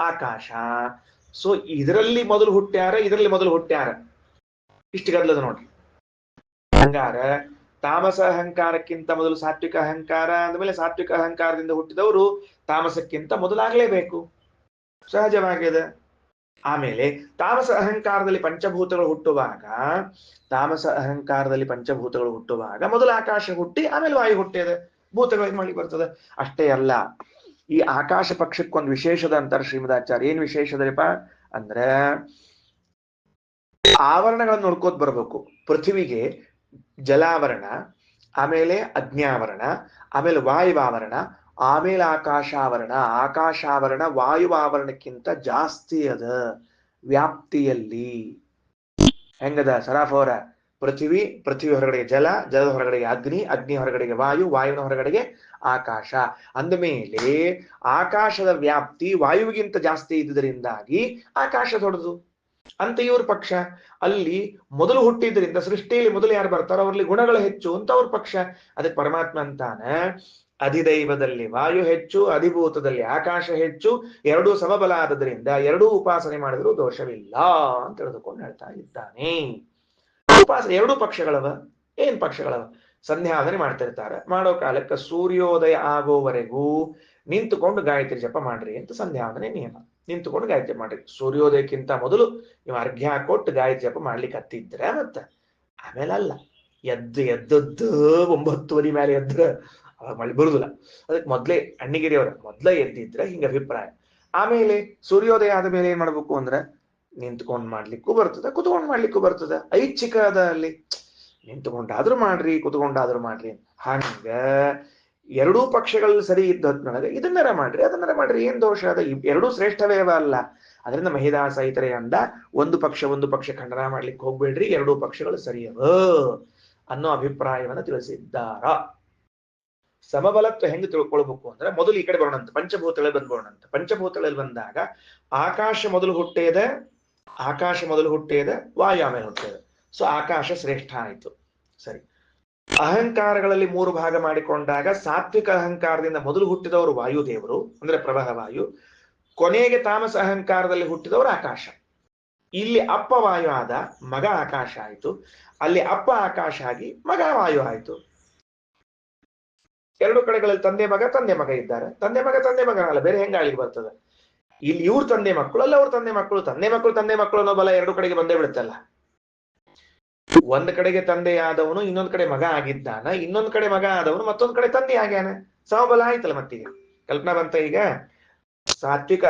ಆಕಾಶ. ಸೊ ಇದರಲ್ಲಿ ಮೊದಲು ಹುಟ್ಟ್ಯಾರ. ಇಷ್ಟು ಗದ್ಲದ ನೋಡ್ರಿ. ಅಹಂಕಾರ, ತಾಮಸ ಅಹಂಕಾರಕ್ಕಿಂತ ಮೊದಲು ಸಾತ್ವಿಕ ಅಹಂಕಾರ, ಅಂದಮೇಲೆ ಸಾತ್ವಿಕ ಅಹಂಕಾರದಿಂದ ಹುಟ್ಟಿದವರು ತಾಮಸಕ್ಕಿಂತ ಮೊದಲಾಗಲೇಬೇಕು, ಸಹಜವಾಗಿದೆ. ಆಮೇಲೆ ತಾಮಸ ಅಹಂಕಾರದಲ್ಲಿ ಪಂಚಭೂತಗಳು ಹುಟ್ಟುವಾಗ, ತಾಮಸ ಅಹಂಕಾರದಲ್ಲಿ ಪಂಚಭೂತಗಳು ಹುಟ್ಟುವಾಗ ಮೊದಲು ಆಕಾಶ ಹುಟ್ಟಿ ಆಮೇಲೆ ವಾಯು ಹುಟ್ಟಿದೆ, ಭೂತಗಳಿಗೆ ಮಳಿ ಬರ್ತದೆ. ಅಷ್ಟೇ ಅಲ್ಲ, ಈ ಆಕಾಶ ಪಕ್ಷಕ್ಕೊಂದು ವಿಶೇಷದ ಅಂತಾರೆ ಶ್ರೀಮದಾಚಾರ್ಯ. ಏನ್ ವಿಶೇಷದರಿಪ ಅಂದ್ರೆ ಆವರಣಗಳನ್ನು ನೋಡ್ಕೋತ ಬರ್ಬೇಕು. ಪೃಥ್ವಿಗೆ ಜಲಾವರಣ, ಆಮೇಲೆ ಅಗ್ನ್ಯಾವರಣ, ಆಮೇಲೆ ವಾಯುವಾವರಣ, ಆಮೇಲೆ ಆಕಾಶಾವರಣ. ಆಕಾಶಾವರಣ ವಾಯುವಾವರಣಕ್ಕಿಂತ ಜಾಸ್ತಿ ಅದ ವ್ಯಾಪ್ತಿಯಲ್ಲಿ. ಹೆಂಗದ ಸರಾಫ್ ಅವರ? ಪೃಥ್ವಿ, ಪೃಥ್ವಿ ಹೊರಗಡೆಗೆ ಜಲ, ಜಲದ ಹೊರಗಡೆಗೆ ಅಗ್ನಿ, ಅಗ್ನಿ ಹೊರಗಡೆಗೆ ವಾಯು, ವಾಯುವಿನ ಹೊರಗಡೆಗೆ ಆಕಾಶ. ಅಂದಮೇಲೆ ಆಕಾಶದ ವ್ಯಾಪ್ತಿ ವಾಯುವಿಗಿಂತ ಜಾಸ್ತಿ ಇದ್ದುದರಿಂದಾಗಿ ಆಕಾಶ ದೊಡ್ಡದು ಅಂತ ಇವ್ರ ಪಕ್ಷ. ಅಲ್ಲಿ ಮೊದಲು ಹುಟ್ಟಿದ್ರಿಂದ ಸೃಷ್ಟಿಯಲ್ಲಿ ಮೊದಲು ಯಾರು ಬರ್ತಾರೋ ಅವರಲ್ಲಿ ಗುಣಗಳು ಹೆಚ್ಚು ಅಂತ ಅವ್ರ ಪಕ್ಷ. ಅದಕ್ಕೆ ಪರಮಾತ್ಮ ಅಂತಾನ, ಅಧಿದೈವದಲ್ಲಿ ವಾಯು ಹೆಚ್ಚು, ಅಧಿಭೂತದಲ್ಲಿ ಆಕಾಶ ಹೆಚ್ಚು, ಎರಡೂ ಸಮಬಲ ಆದದ್ರಿಂದ ಎರಡೂ ಉಪಾಸನೆ ಮಾಡಿದ್ರು ದೋಷವಿಲ್ಲ ಅಂತ ತಿಳಿದುಕೊಂಡು ಹೇಳ್ತಾ ಇದ್ದಾನೆ. ಉಪಾಸನೆ ಎರಡೂ ಪಕ್ಷಗಳವ. ಏನ್ ಪಕ್ಷಗಳವ? ಸಂಧ್ಯಾವಂದನೆ ಮಾಡ್ತಿರ್ತಾರೆ, ಮಾಡೋ ಕಾಲಕ್ಕೆ ಸೂರ್ಯೋದಯ ಆಗೋವರೆಗೂ ನಿಂತುಕೊಂಡು ಗಾಯತ್ರಿ ಜಪ ಮಾಡ್ರಿ ಅಂತ ಸಂಧ್ಯಾವಂದನೆ ನಿಯಮ. ನಿಂತುಕೊಂಡು ಗಾಯತ್ರಿ ಮಾಡ್ರಿ. ಸೂರ್ಯೋದಯಕ್ಕಿಂತ ಮೊದಲು ನೀವು ಅರ್ಘ್ಯ ಕೊಟ್ಟು ಗಾಯತ್ರಿ ಜಪ ಮಾಡ್ಲಿಕ್ಕೆ ಹತ್ತಿದ್ರೆ ಮತ್ತ ಆಮೇಲೆ ಅಲ್ಲ, ಎದ್ದದ್ದು 9 ಮೇಲೆ ಎದ್ರ ಮಳೆ ಬರುದಿಲ್ಲ. ಅದಕ್ಕೆ ಮೊದ್ಲೇ ಅಣ್ಣಿಗಿರಿಯವ್ರ ಮೊದ್ಲೇ ಎದ್ದಿದ್ರೆ ಹಿಂಗ ಅಭಿಪ್ರಾಯ. ಆಮೇಲೆ ಸೂರ್ಯೋದಯ ಆದ ಮೇಲೆ ಏನ್ ಮಾಡ್ಬೇಕು ಅಂದ್ರೆ ನಿಂತ್ಕೊಂಡ್ ಮಾಡ್ಲಿಕ್ಕೂ ಬರ್ತದೆ, ಕುತ್ಕೊಂಡ್ ಮಾಡ್ಲಿಕ್ಕೂ ಬರ್ತದೆ. ಐಚ್ಛಿಕ ಅದ ಅಲ್ಲಿ, ನಿಂತುಕೊಂಡಾದ್ರೂ ಮಾಡ್ರಿ, ಕುತ್ಕೊಂಡಾದ್ರೂ ಮಾಡ್ರಿ. ಹಂಗ ಎರಡೂ ಪಕ್ಷಗಳಲ್ಲಿ ಸರಿ ಇದ್ದೊತ್ನೊಳಗೆ ಇದನ್ನರ ಮಾಡ್ರಿ, ಅದನ್ನರ ಮಾಡ್ರಿ, ಏನ್ ದೋಷ ಅದ? ಎರಡೂ ಶ್ರೇಷ್ಠವೇ ಅಲ್ಲ. ಅದರಿಂದ ಮಹಿದಾಸ ಇತರೆ ಅಂದ, ಒಂದು ಪಕ್ಷ ಖಂಡನ ಮಾಡ್ಲಿಕ್ಕೆ ಹೋಗ್ಬೇಡ್ರಿ, ಎರಡೂ ಪಕ್ಷಗಳು ಸರಿಯವ ಅನ್ನೋ ಅಭಿಪ್ರಾಯವನ್ನ ತಿಳಿಸಿದ್ದಾರ. ಸಮಬಲತ್ವ ಹೆಂಗ್ ತಿಳ್ಕೊಳ್ಬೇಕು ಅಂದ್ರೆ ಮೊದಲು ಈ ಕಡೆ ಬರೋಣಂತ, ಪಂಚಭೂತಗಳಲ್ಲಿ ಬಂದ್ಬೋಣಂತ. ಪಂಚಭೂತಗಳಲ್ಲಿ ಬಂದಾಗ ಆಕಾಶ ಮೊದಲು ಹುಟ್ಟೇದ, ವಾಯು ಆಮೇಲೆ ಹುಟ್ಟೇದ. ಸೊ ಆಕಾಶ ಶ್ರೇಷ್ಠ ಆಯ್ತು. ಸರಿ, ಅಹಂಕಾರಗಳಲ್ಲಿ 3 ಭಾಗ ಮಾಡಿಕೊಂಡಾಗ ಸಾತ್ವಿಕ ಅಹಂಕಾರದಿಂದ ಮೊದಲು ಹುಟ್ಟಿದವರು ವಾಯುದೇವರು ಅಂದ್ರೆ ಪ್ರವಾಹ ವಾಯು, ಕೊನೆಗೆ ತಾಮಸ ಅಹಂಕಾರದಲ್ಲಿ ಹುಟ್ಟಿದವರು ಆಕಾಶ. ಇಲ್ಲಿ ಅಪ್ಪ ವಾಯು ಆದ, ಮಗ ಆಕಾಶ ಆಯ್ತು. ಅಲ್ಲಿ ಅಪ್ಪ ಆಕಾಶ ಆಗಿ ಮಗ ವಾಯು ಆಯ್ತು. ಎರಡು ಕಡೆಗಳಲ್ಲಿ ತಂದೆ ಮಗ ಇದ್ದಾರೆ. ತಂದೆ ಮಗ ಅಲ್ಲ, ಬೇರೆ ಹೆಂಗ ಆಳಿಗೆ ಬರ್ತದೆ? ಇಲ್ಲಿ ಇವ್ರ ತಂದೆ ಮಕ್ಕಳು ಅಲ್ಲ, ಅವ್ರ ತಂದೆ ಮಕ್ಕಳು ಅನ್ನೋ ಬಲ ಎರಡು ಕಡೆಗೆ ಬಂದೇ ಬಿಡುತ್ತಲ್ಲ. ಒಂದ್ ಕಡೆಗೆ ತಂದೆ ಆದವನು ಇನ್ನೊಂದ್ ಕಡೆ ಮಗ ಆಗಿದ್ದಾನ, ಇನ್ನೊಂದ್ ಕಡೆ ಮಗ ಆದವನು ಮತ್ತೊಂದ್ ಕಡೆ ತಂದೆ ಆಗ್ಯಾನ. ಸಮಬಲ ಆಯ್ತಲ್ಲ. ಮತ್ತೀಗ ಕಲ್ಪನಾ ಬಂತ. ಈಗ ಸಾತ್ವಿಕ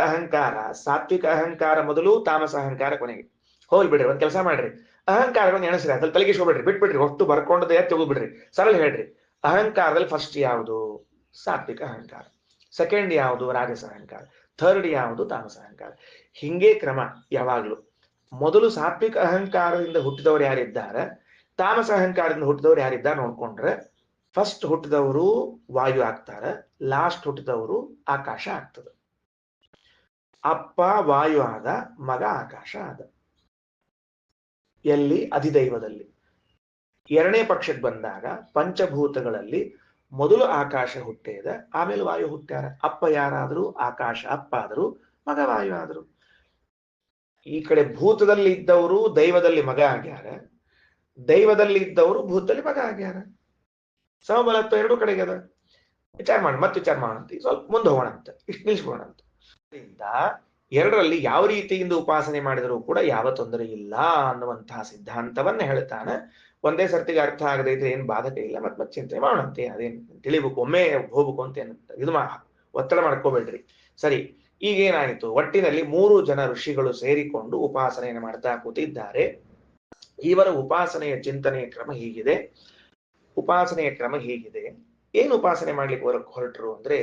ಅಹಂಕಾರ ಮೊದಲು, ತಾಮಸ ಅಹಂಕಾರ ಕೊನೆಗೆ. ಹೋಗ್ಲಿ ಬಿಡ್ರಿ, ಒಂದ್ ಕೆಲಸ ಮಾಡ್ರಿ, ಅಹಂಕಾರವನ್ನು ಎಣಸ್ರಿ, ಅದ್ರಲ್ಲಿ ತಲೆಗಿಸ್ಕೊಬಿಡ್ರಿ, ಬಿಟ್ಬಿಡ್ರಿ, ಒಟ್ಟು ಬರ್ಕೊಂಡದೇ ತೆಗೆದ್ಬಿಡ್ರಿ, ಸರಳ ಹೇಳ್ರಿ. ಅಹಂಕಾರದಲ್ಲಿ ಫಸ್ಟ್ ಯಾವುದು? ಸಾತ್ವಿಕ ಅಹಂಕಾರ. ಸೆಕೆಂಡ್ ಯಾವುದು? ರಾಜಸ ಅಹಂಕಾರ. ಥರ್ಡ್ ಯಾವುದು? ತಾಮಸ ಅಹಂಕಾರ. ಹಿಂಗೆ ಕ್ರಮ ಯಾವಾಗ್ಲು. ಮೊದಲು ಸಾತ್ವಿಕ ಅಹಂಕಾರದಿಂದ ಹುಟ್ಟಿದವರು ಯಾರಿದ್ದಾರೆ, ತಾಮಸ ಅಹಂಕಾರದಿಂದ ಹುಟ್ಟಿದವರು ಯಾರಿದ್ದಾರೆ ನೋಡ್ಕೊಂಡ್ರೆ ಫಸ್ಟ್ ಹುಟ್ಟಿದವರು ವಾಯು ಆಗ್ತಾರೆ, ಲಾಸ್ಟ್ ಹುಟ್ಟಿದವರು ಆಕಾಶ ಆಗ್ತದೆ. ಅಪ್ಪ ವಾಯು ಆದ, ಮಗ ಆಕಾಶ ಆದ. ಎಲ್ಲಿ? ಅಧಿದೈವದಲ್ಲಿ. ಎರಡನೇ ಪಕ್ಷಕ್ಕೆ ಬಂದಾಗ ಪಂಚಭೂತಗಳಲ್ಲಿ ಮೊದಲು ಆಕಾಶ ಹುಟ್ಟಿದ, ಆಮೇಲೆ ವಾಯು ಹುಟ್ಟ್ಯಾರ. ಅಪ್ಪ ಯಾರಾದ್ರು? ಆಕಾಶ ಅಪ್ಪ ಆದರು, ಮಗ ವಾಯು ಆದರು. ಈ ಕಡೆ ಭೂತದಲ್ಲಿ ಇದ್ದವರು ದೈವದಲ್ಲಿ ಮಗ ಆಗ್ಯಾರ, ದೈವದಲ್ಲಿ ಇದ್ದವರು ಭೂತದಲ್ಲಿ ಮಗ ಆಗ್ಯಾರ. ಸಮಬಲತ್ವ ಎರಡು ಕಡೆಗೆ ಅದ. ವಿಚಾರ ಮಾಡೋಣಂತ, ಸ್ವಲ್ಪ ಮುಂದೆ ಹೋಗೋಣಂತ, ಇಷ್ಟು ನಿಲ್ಸ್ಬೋಣಂತ. ಅದರಿಂದ ಎರಡರಲ್ಲಿ ಯಾವ ರೀತಿಯಿಂದ ಉಪಾಸನೆ ಮಾಡಿದರೂ ಕೂಡ ಯಾವ ತೊಂದರೆ ಇಲ್ಲ ಅನ್ನುವಂತಹ ಸಿದ್ಧಾಂತವನ್ನ ಹೇಳ್ತಾನೆ. ಒಂದೇ ಸರ್ತಿಗೆ ಅರ್ಥ ಆಗದೆ ಇದ್ರೆ ಏನ್ ಬಾಧಕ ಇಲ್ಲ, ಮತ್ತೆ ಚಿಂತನೆ ಮಾಡೋಣಂತೆ, ಅದೇನ್ ತಿಳಿಬೇಕು, ಒಮ್ಮೆ ಹೋಗ್ಬೇಕು ಅಂತ ಇದು ಒತ್ತಡ ಮಾಡ್ಕೋಬೇಡ್ರಿ. ಸರಿ, ಈಗೇನಾಯಿತು? ಒಟ್ಟಿನಲ್ಲಿ 3 ಜನ ಋಷಿಗಳು ಸೇರಿಕೊಂಡು ಉಪಾಸನೆಯನ್ನು ಮಾಡ್ತಾ ಕೂತಿದ್ದಾರೆ. ಇವರ ಉಪಾಸನೆಯ ಚಿಂತನೆಯ ಕ್ರಮ ಹೀಗಿದೆ. ಏನು ಉಪಾಸನೆ ಮಾಡ್ಲಿಕ್ಕೆ ಹೊರಟರು ಅಂದ್ರೆ,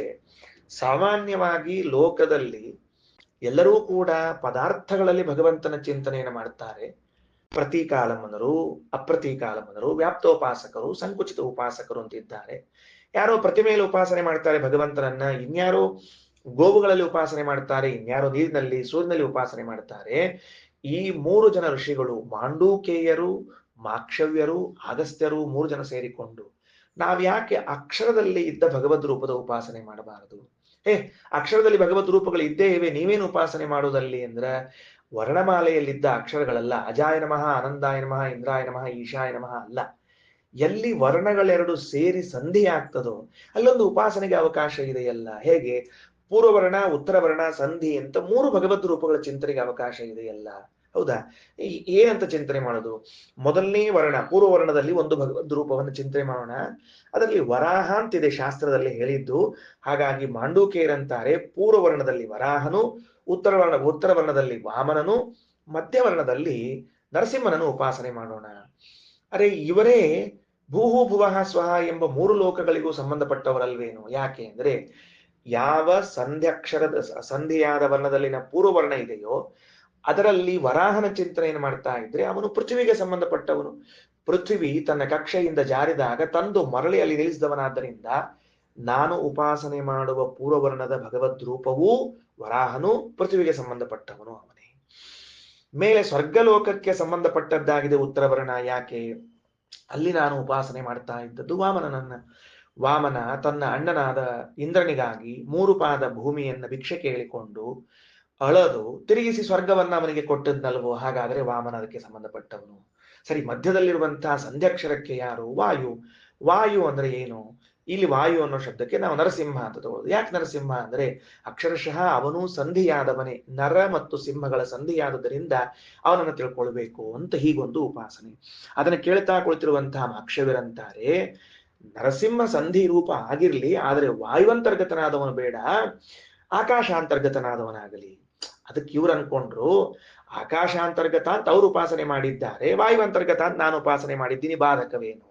ಸಾಮಾನ್ಯವಾಗಿ ಲೋಕದಲ್ಲಿ ಎಲ್ಲರೂ ಕೂಡ ಪದಾರ್ಥಗಳಲ್ಲಿ ಭಗವಂತನ ಚಿಂತನೆಯನ್ನು ಮಾಡ್ತಾರೆ. ಪ್ರತೀಕಾಲಮನರು, ಅಪ್ರತೀಕಾಲಮನರು, ವ್ಯಾಪ್ತೋಪಾಸಕರು, ಸಂಕುಚಿತ ಉಪಾಸಕರು ಅಂತಿದ್ದಾರೆ. ಯಾರೋ ಪ್ರತಿಮೆಯಲ್ಲಿ ಉಪಾಸನೆ ಮಾಡ್ತಾರೆ ಭಗವಂತನನ್ನ, ಇನ್ಯಾರೋ ಗೋವುಗಳಲ್ಲಿ ಉಪಾಸನೆ ಮಾಡ್ತಾರೆ, ಇನ್ಯಾರೋ ನೀರಿನಲ್ಲಿ, ಸೂರ್ಯನಲ್ಲಿ ಉಪಾಸನೆ ಮಾಡ್ತಾರೆ. ಈ 3 ಜನ ಋಷಿಗಳು, ಮಾಂಡೂಕೇಯರು, ಮಾಕ್ಷವ್ಯರು, ಅಗಸ್ತ್ಯರು, 3 ಜನ ಸೇರಿಕೊಂಡು ನಾವ್ಯಾಕೆ ಅಕ್ಷರದಲ್ಲಿ ಇದ್ದ ಭಗವದ್ ರೂಪದ ಉಪಾಸನೆ ಮಾಡಬಾರದು? ಅಕ್ಷರದಲ್ಲಿ ಭಗವದ್ ರೂಪಗಳು ಇದ್ದೇ ಇವೆ, ನೀವೇನು ಉಪಾಸನೆ ಮಾಡುವುದಲ್ಲಿ ಅಂದ್ರ ವರ್ಣಮಾಲೆಯಲ್ಲಿದ್ದ ಅಕ್ಷರಗಳಲ್ಲ. ಅಜಾಯ ನಮಃ, ಆನಂದಾಯ ನಮಃ, ಇಂದ್ರಾಯ ನಮಃ, ಈಶಾಯ ನಮಃ ಅಲ್ಲ. ಎಲ್ಲಿ ವರ್ಣಗಳೆರಡು ಸೇರಿ ಸಂಧಿ ಆಗ್ತದೋ ಅಲ್ಲೊಂದು ಉಪಾಸನೆಗೆ ಅವಕಾಶ ಇದೆಯಲ್ಲ. ಹೇಗೆ ಪೂರ್ವವರ್ಣ, ಉತ್ತರ ವರ್ಣ, ಸಂಧಿ ಅಂತ 3 ಭಗವದ್ ರೂಪಗಳ ಚಿಂತನೆಗೆ ಅವಕಾಶ ಇದೆಯಲ್ಲ. ಹೌದಾ? ಏನಂತ ಚಿಂತನೆ ಮಾಡೋದು? ಮೊದಲನೇ ವರ್ಣ ಪೂರ್ವವರ್ಣದಲ್ಲಿ ಒಂದು ಭಗವದ್ ರೂಪವನ್ನು ಚಿಂತನೆ ಮಾಡೋಣ. ಅದರಲ್ಲಿ ವರಾಹ ಅಂತಿದೆ ಶಾಸ್ತ್ರದಲ್ಲಿ ಹೇಳಿದ್ದು. ಹಾಗಾಗಿ ಮಾಂಡೂಕೇಯರಂತಾರೆ ಪೂರ್ವವರ್ಣದಲ್ಲಿ ವರಾಹನು, ಉತ್ತರ ವರ್ಣದಲ್ಲಿ ವಾಮನನು, ಮಧ್ಯವರ್ಣದಲ್ಲಿ ನರಸಿಂಹನನ್ನು ಉಪಾಸನೆ ಮಾಡೋಣ. ಅರೆ ಇವರೇ ಭೂಹು ಭುವಃ ಸ್ವಹ ಎಂಬ 3 ಲೋಕಗಳಿಗೂ ಸಂಬಂಧಪಟ್ಟವರಲ್ವೇನು? ಯಾಕೆ ಅಂದ್ರೆ ಯಾವ ಸಂಧ್ಯಕ್ಷರದ ಸಂಧಿಯಾದ ವರ್ಣದಲ್ಲಿನ ಪೂರ್ವವರ್ಣ ಇದೆಯೋ ಅದರಲ್ಲಿ ವರಾಹನ ಚಿಂತನೆಯನ್ನು ಮಾಡ್ತಾ ಇದ್ರೆ ಅವನು ಪೃಥ್ವಿಗೆ ಸಂಬಂಧಪಟ್ಟವನು. ಪೃಥ್ವಿ ತನ್ನ ಕಕ್ಷೆಯಿಂದ ಜಾರಿದಾಗ ತಂದು ಮರಳಿ ಅಲ್ಲಿ ನಿಲ್ಲಿಸಿದವನಾದ್ದರಿಂದ ನಾನು ಉಪಾಸನೆ ಮಾಡುವ ಪೂರ್ವವರ್ಣದ ಭಗವದ್ ರೂಪವೂ ವರಾಹನು ಪೃಥ್ವಿಗೆ ಸಂಬಂಧಪಟ್ಟವನು ಅವನೇ. ಮೇಲೆ ಸ್ವರ್ಗಲೋಕಕ್ಕೆ ಸಂಬಂಧಪಟ್ಟದ್ದಾಗಿದೆ ಉತ್ತರ ವರ್ಣ. ಯಾಕೆ? ಅಲ್ಲಿ ನಾನು ಉಪಾಸನೆ ಮಾಡ್ತಾ ಇದ್ದದ್ದು ವಾಮನನನ್ನ. ವಾಮನ ತನ್ನ ಅಣ್ಣನಾದ ಇಂದ್ರನಿಗಾಗಿ 3 ಪಾದ ಭೂಮಿಯನ್ನ ಭಿಕ್ಷೆ ಕೇಳಿಕೊಂಡು ಅಳದು ತಿರುಗಿಸಿ ಸ್ವರ್ಗವನ್ನ ಅವನಿಗೆ ಕೊಟ್ಟದ್ನಲ್ವೋ? ಹಾಗಾದ್ರೆ ವಾಮನ ಅದಕ್ಕೆ ಸಂಬಂಧಪಟ್ಟವನು. ಸರಿ, ಮಧ್ಯದಲ್ಲಿರುವಂತಹ ಸಂಧ್ಯಕ್ಷರಕ್ಕೆ ಯಾರು? ವಾಯು. ವಾಯು ಅಂದ್ರೆ ಏನು? ಇಲ್ಲಿ ವಾಯು ಅನ್ನೋ ಶಬ್ದಕ್ಕೆ ನಾವು ನರಸಿಂಹ ಅಂತ ತಗೊಳ್ಳೋದು. ಯಾಕೆ ನರಸಿಂಹ ಅಂದ್ರೆ ಅಕ್ಷರಶಃ ಅವನು ಸಂಧಿಯಾದವನೇ. ನರ ಮತ್ತು ಸಿಂಹಗಳ ಸಂಧಿಯಾದುದರಿಂದ ಅವನನ್ನು ತಿಳ್ಕೊಳ್ಬೇಕು ಅಂತ ಹೀಗೊಂದು ಉಪಾಸನೆ. ಅದನ್ನು ಕೇಳ್ತಾ ಕುಳಿತಿರುವಂತಹ ಮಾಕ್ಷವ್ಯರಂತಾರೆ, ನರಸಿಂಹ ಸಂಧಿ ರೂಪ ಆಗಿರ್ಲಿ, ಆದರೆ ವಾಯುವಂತರ್ಗತನಾದವನು ಬೇಡ, ಆಕಾಶಾಂತರ್ಗತನಾದವನಾಗಲಿ. ಅದಕ್ಕೆ ಇವ್ರು ಅನ್ಕೊಂಡ್ರು ಆಕಾಶಾಂತರ್ಗತ ಅಂತ ಅವ್ರು ಉಪಾಸನೆ ಮಾಡಿದ್ದಾರೆ, ವಾಯುವಂತರ್ಗತ ಅಂತ ನಾನು ಉಪಾಸನೆ ಮಾಡಿದ್ದೀನಿ, ಬಾಧಕವೇನು?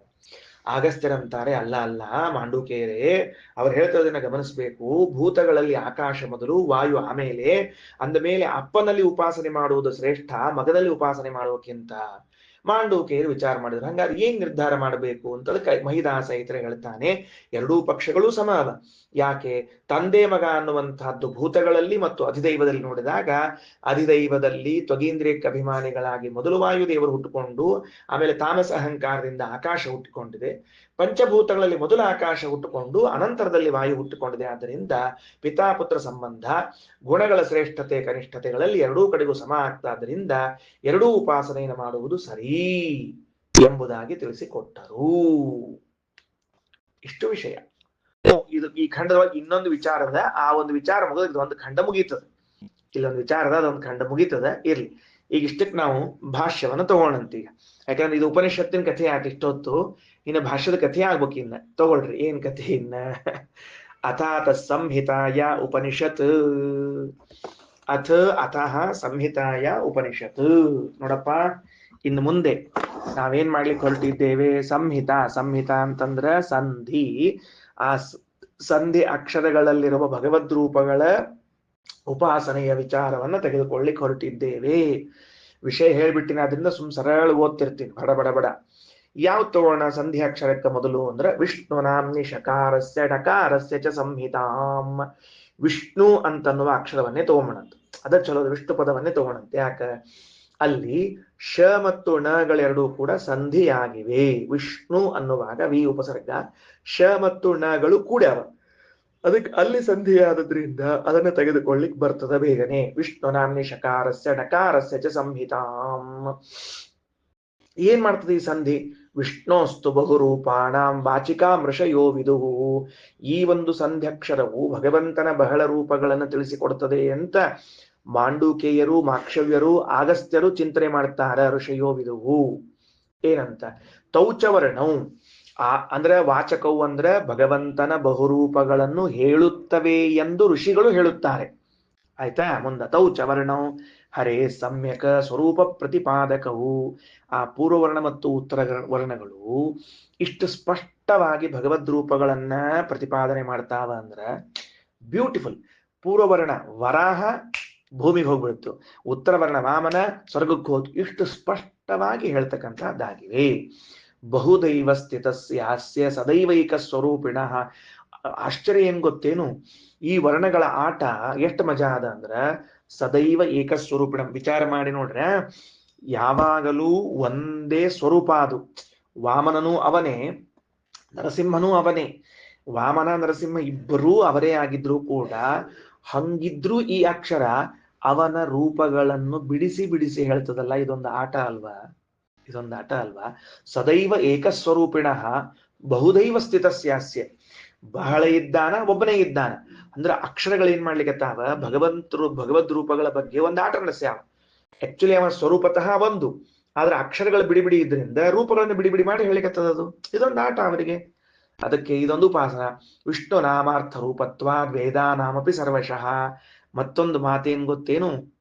ಅಗಸ್ತ್ಯರಂತಾರೆ, ಅಲ್ಲ ಅಲ್ಲ ಮಾಂಡೂಕೇಯರೇ, ಅವ್ರು ಹೇಳ್ತಿರೋದನ್ನ ಗಮನಿಸಬೇಕು. ಭೂತಗಳಲ್ಲಿ ಆಕಾಶ ಮೊದಲು, ವಾಯು ಆಮೇಲೆ. ಅಂದ ಮೇಲೆ ಅಪ್ಪನಲ್ಲಿ ಉಪಾಸನೆ ಮಾಡುವುದು ಶ್ರೇಷ್ಠ ಮಗದಲ್ಲಿ ಉಪಾಸನೆ ಮಾಡುವಕ್ಕಿಂತ. ಮಾಂಡೂಕೇಯರು ವಿಚಾರ ಮಾಡಿದ್ರು. ಹಂಗಾದ್ರೆ ಏನ್ ನಿರ್ಧಾರ ಮಾಡಬೇಕು ಅಂತ ಅದಕ್ಕೆ ಮಹಿದಾಸ ಇತರ ಹೇಳ್ತಾನೆ, ಎರಡೂ ಪಕ್ಷಗಳು ಸಮಾನ. ಯಾಕೆ? ತಂದೆ ಮಗ ಅನ್ನುವಂತಹದ್ದು ಭೂತಗಳಲ್ಲಿ ಮತ್ತು ಅಧಿದೈವದಲ್ಲಿ ನೋಡಿದಾಗ ಅಧಿದೈವದಲ್ಲಿ ತ್ವಗೀಂದ್ರಿಯಕ್ಕೆ ಅಭಿಮಾನಿಗಳಾಗಿ ಮೊದಲು ವಾಯುದೇವರು ಹುಟ್ಟುಕೊಂಡು ಆಮೇಲೆ ತಾಮಸ ಅಹಂಕಾರದಿಂದ ಆಕಾಶ ಹುಟ್ಟಿಕೊಂಡಿದೆ. ಪಂಚಭೂತಗಳಲ್ಲಿ ಮೊದಲು ಆಕಾಶ ಹುಟ್ಟುಕೊಂಡು ಅನಂತರದಲ್ಲಿ ವಾಯು ಹುಟ್ಟುಕೊಂಡಿದೆ. ಆದ್ದರಿಂದ ಪಿತಾಪುತ್ರ ಸಂಬಂಧ, ಗುಣಗಳ ಶ್ರೇಷ್ಠತೆ ಕನಿಷ್ಠತೆಗಳಲ್ಲಿ ಎರಡೂ ಕಡೆಗೂ ಸಮ ಆಗ್ತಾದ್ದರಿಂದ ಎರಡೂ ಉಪಾಸನೆಯನ್ನು ಮಾಡುವುದು ಸರಿ ಎಂಬುದಾಗಿ ತಿಳಿಸಿಕೊಟ್ಟರು. ಇಷ್ಟು ವಿಷಯ. ಇದು ಈ ಖಂಡದೊಳಗೆ ಇನ್ನೊಂದು ವಿಚಾರದ ಆ ಒಂದು ವಿಚಾರ ಮುಗಿದ ಒಂದು ಖಂಡ ಮುಗೀತದೆ. ಇಲ್ಲೊಂದು ವಿಚಾರದ ಅದೊಂದು ಖಂಡ ಮುಗೀತದ. ಇರ್ಲಿ, ಈಗ ಇಷ್ಟಕ್ಕೆ ನಾವು ಭಾಷ್ಯವನ್ನು ತಗೋಣಂತೀಗ. ಯಾಕಂದ್ರೆ ಇದು ಉಪನಿಷತ್ತಿನ ಕಥೆ ಆಟ ಇಷ್ಟೊತ್ತು, ಇನ್ನು ಭಾಷ್ಯದ ಕಥೆ ಆಗ್ಬೇಕು. ಇನ್ನ ತಗೊಳ್ರಿ ಏನ್ ಕಥೆ ಇನ್ನ. ಅಥಾತ ಸಂಹಿತಾಯ ಉಪನಿಷತ್. ಅತಃ ಸಂಹಿತಾಯ ಉಪನಿಷತ್. ನೋಡಪ್ಪ, ಇನ್ನು ಮುಂದೆ ನಾವೇನ್ ಮಾಡ್ಲಿಕ್ಕೆ ಹೊರಟಿದ್ದೇವೆ? ಸಂಹಿತಾ ಅಂತಂದ್ರ ಸಂಧಿ. ಆ ಸಂಧಿ ಅಕ್ಷರಗಳಲ್ಲಿರುವ ಭಗವದ್ ರೂಪಗಳ ಉಪಾಸನೆಯ ವಿಚಾರವನ್ನ ತೆಗೆದುಕೊಳ್ಳಿಕ್ಕೆ ಹೊರಟಿದ್ದೇವೆ. ವಿಷಯ ಹೇಳ್ಬಿಟ್ಟಿನ, ಅದರಿಂದ ಸರಳ ಓದ್ತಿರ್ತೀನಿ ಬಡ ಬಡ ಬಡ. ಯಾವ ತಗೋಣ ಸಂಧಿ ಅಕ್ಷರಕ್ಕೆ ಮೊದಲು ಅಂದ್ರೆ ವಿಷ್ಣು ನಾಮ್ನಿ ಶಕಾರಸ್ಯ ಡಕಾರಸ್ಯ ಚ ಸಂಹಿತಾಂ. ವಿಷ್ಣು ಅಂತನ್ನುವ ಅಕ್ಷರವನ್ನೇ ತಗೊಂಬಣಂತ. ಅದ ಚಲೋ, ವಿಷ್ಣು ಪದವನ್ನೇ ತಗೋಣಂತೆ. ಯಾಕ? ಅಲ್ಲಿ ಶ ಮತ್ತು ಣಗಳೆರಡೂ ಕೂಡ ಸಂಧಿಯಾಗಿವೆ. ವಿಷ್ಣು ಅನ್ನುವಾಗ ವಿ ಉಪಸರ್ಗ, ಶ ಮತ್ತು ಣಗಳು ಕೂಡ್ಯಾವ. ಅದಕ್ಕೆ ಅಲ್ಲಿ ಸಂಧಿಯಾದ್ರಿಂದ ಅದನ್ನು ತೆಗೆದುಕೊಳ್ಳಿಕ್ ಬರ್ತದ ಬೇಗನೆ. ವಿಷ್ಣು ನಾಮ್ನಿ ಶಕಾರಸ್ಯ ಡಕಾರಸ್ಯ ಚ ಸಂಹಿತಾಂ. ಏನ್ ಮಾಡ್ತದೆ ಈ ಸಂಧಿ? ವಿಷ್ಣೋಸ್ತು ಬಹುರೂಪಾಣಾಂ ವಾಚಿಕಾ ಮೃಷಯೋ ವಿದುಹು. ಈ ಒಂದು ಸಂಧ್ಯಕ್ಷರವು ಭಗವಂತನ ಬಹಳ ರೂಪಗಳನ್ನು ತಿಳಿಸಿಕೊಡ್ತದೆ ಅಂತ ಮಾಂಡೂಕೇಯರು, ಮಾಕ್ಷವ್ಯರು, ಅಗಸ್ತ್ಯರು ಚಿಂತನೆ ಮಾಡ್ತಾರೆ. ಋಷಯೋ ವಿದುಹು ಏನಂತ? ತೌಚವರ್ಣವು ಅಂದ್ರೆ ವಾಚಕವು ಅಂದ್ರೆ ಭಗವಂತನ ಬಹುರೂಪಗಳನ್ನು ಹೇಳುತ್ತವೆ ಎಂದು ಋಷಿಗಳು ಹೇಳುತ್ತಾರೆ. ಆಯ್ತಾ? ಮುಂದ ತೌಚವರ್ಣವು ಹರೇ ಸಮ್ಯಕ ಸ್ವರೂಪ ಪ್ರತಿಪಾದಕವು. ಆ ಪೂರ್ವವರ್ಣ ಮತ್ತು ಉತ್ತರ ವರ್ಣಗಳು ಇಷ್ಟು ಸ್ಪಷ್ಟವಾಗಿ ಭಗವದ್ ರೂಪಗಳನ್ನ ಪ್ರತಿಪಾದನೆ ಮಾಡ್ತಾವ ಅಂದ್ರ ಬ್ಯೂಟಿಫುಲ್. ಪೂರ್ವವರ್ಣ ವರಾಹ ಭೂಮಿಗೆ ಹೋಗ್ಬಿಡ್ತು, ಉತ್ತರ ವರ್ಣ ವಾಮನ ಸ್ವರ್ಗಕ್ಕೆ ಹೋಯ್ತು. ಇಷ್ಟು ಸ್ಪಷ್ಟವಾಗಿ ಹೇಳ್ತಕ್ಕಂಥದ್ದಾಗಿವೆ. ಬಹುದೈವ ಸ್ಥಿತಸ್ಯಾಸ್ಯ ಸದೈವೈಕ ಸ್ವರೂಪಿಣ. ಆಶ್ಚರ್ಯ ಏನ್ ಗೊತ್ತೇನು? ಈ ವರ್ಣಗಳ ಆಟ ಎಷ್ಟು ಮಜಾ ಅದ ಅಂದ್ರ ಸದೈವ ಏಕಸ್ವರೂಪಿಣ. ವಿಚಾರ ಮಾಡಿ ನೋಡ್ರೆ, ಯಾವಾಗಲೂ ಒಂದೇ ಸ್ವರೂಪ ಅದು. ವಾಮನನೂ ಅವನೇ, ನರಸಿಂಹನೂ ಅವನೇ. ವಾಮನ ನರಸಿಂಹ ಇಬ್ಬರೂ ಅವರೇ ಆಗಿದ್ರು ಕೂಡ ಹಂಗಿದ್ರು ಈ ಅಕ್ಷರ ಅವನ ರೂಪಗಳನ್ನು ಬಿಡಿಸಿ ಬಿಡಿಸಿ ಹೇಳ್ತದಲ್ಲ, ಇದೊಂದು ಆಟ ಅಲ್ವಾ? ಇದೊಂದು ಆಟ ಅಲ್ವಾ? ಸದೈವ ಏಕಸ್ವರೂಪಿಣ ಬಹುದೈವ ಸ್ಥಿತಸ್ಯಾಸ್ಯ. ಬಹಳ ಇದ್ದಾನ, ಒಬ್ಬನೇ ಇದ್ದಾನ ಅಂದ್ರೆ ಅಕ್ಷರಗಳು ಏನ್ ಮಾಡ್ಲಿಕ್ಕತ್ತಾವ, ಭಗವದ್ ರೂಪಗಳ ಬಗ್ಗೆ ಒಂದು ಆಟ ನಡೆಸ್ಯಾವ. ಆಕ್ಚುಲಿ ಅವನ ಸ್ವರೂಪತಃ ಒಂದು, ಆದ್ರೆ ಅಕ್ಷರಗಳು ಬಿಡಿ ಬಿಡಿ ಇದ್ರಿಂದ ರೂಪಗಳನ್ನು ಬಿಡಿ ಬಿಡಿ ಮಾಡಿ ಹೇಳಿಕತ್ತದದು. ಇದೊಂದು ಆಟ ಅವರಿಗೆ. ಅದಕ್ಕೆ ಇದೊಂದು ಉಪಾಸನ. ವಿಷ್ಣು ನಾಮಾರ್ಥ ರೂಪತ್ವ ವೇದಾನಾಮಪಿ ಸರ್ವಶಃ. ಮತ್ತೊಂದು ಮಾತೇನ್ ಗೊತ್ತೇನು?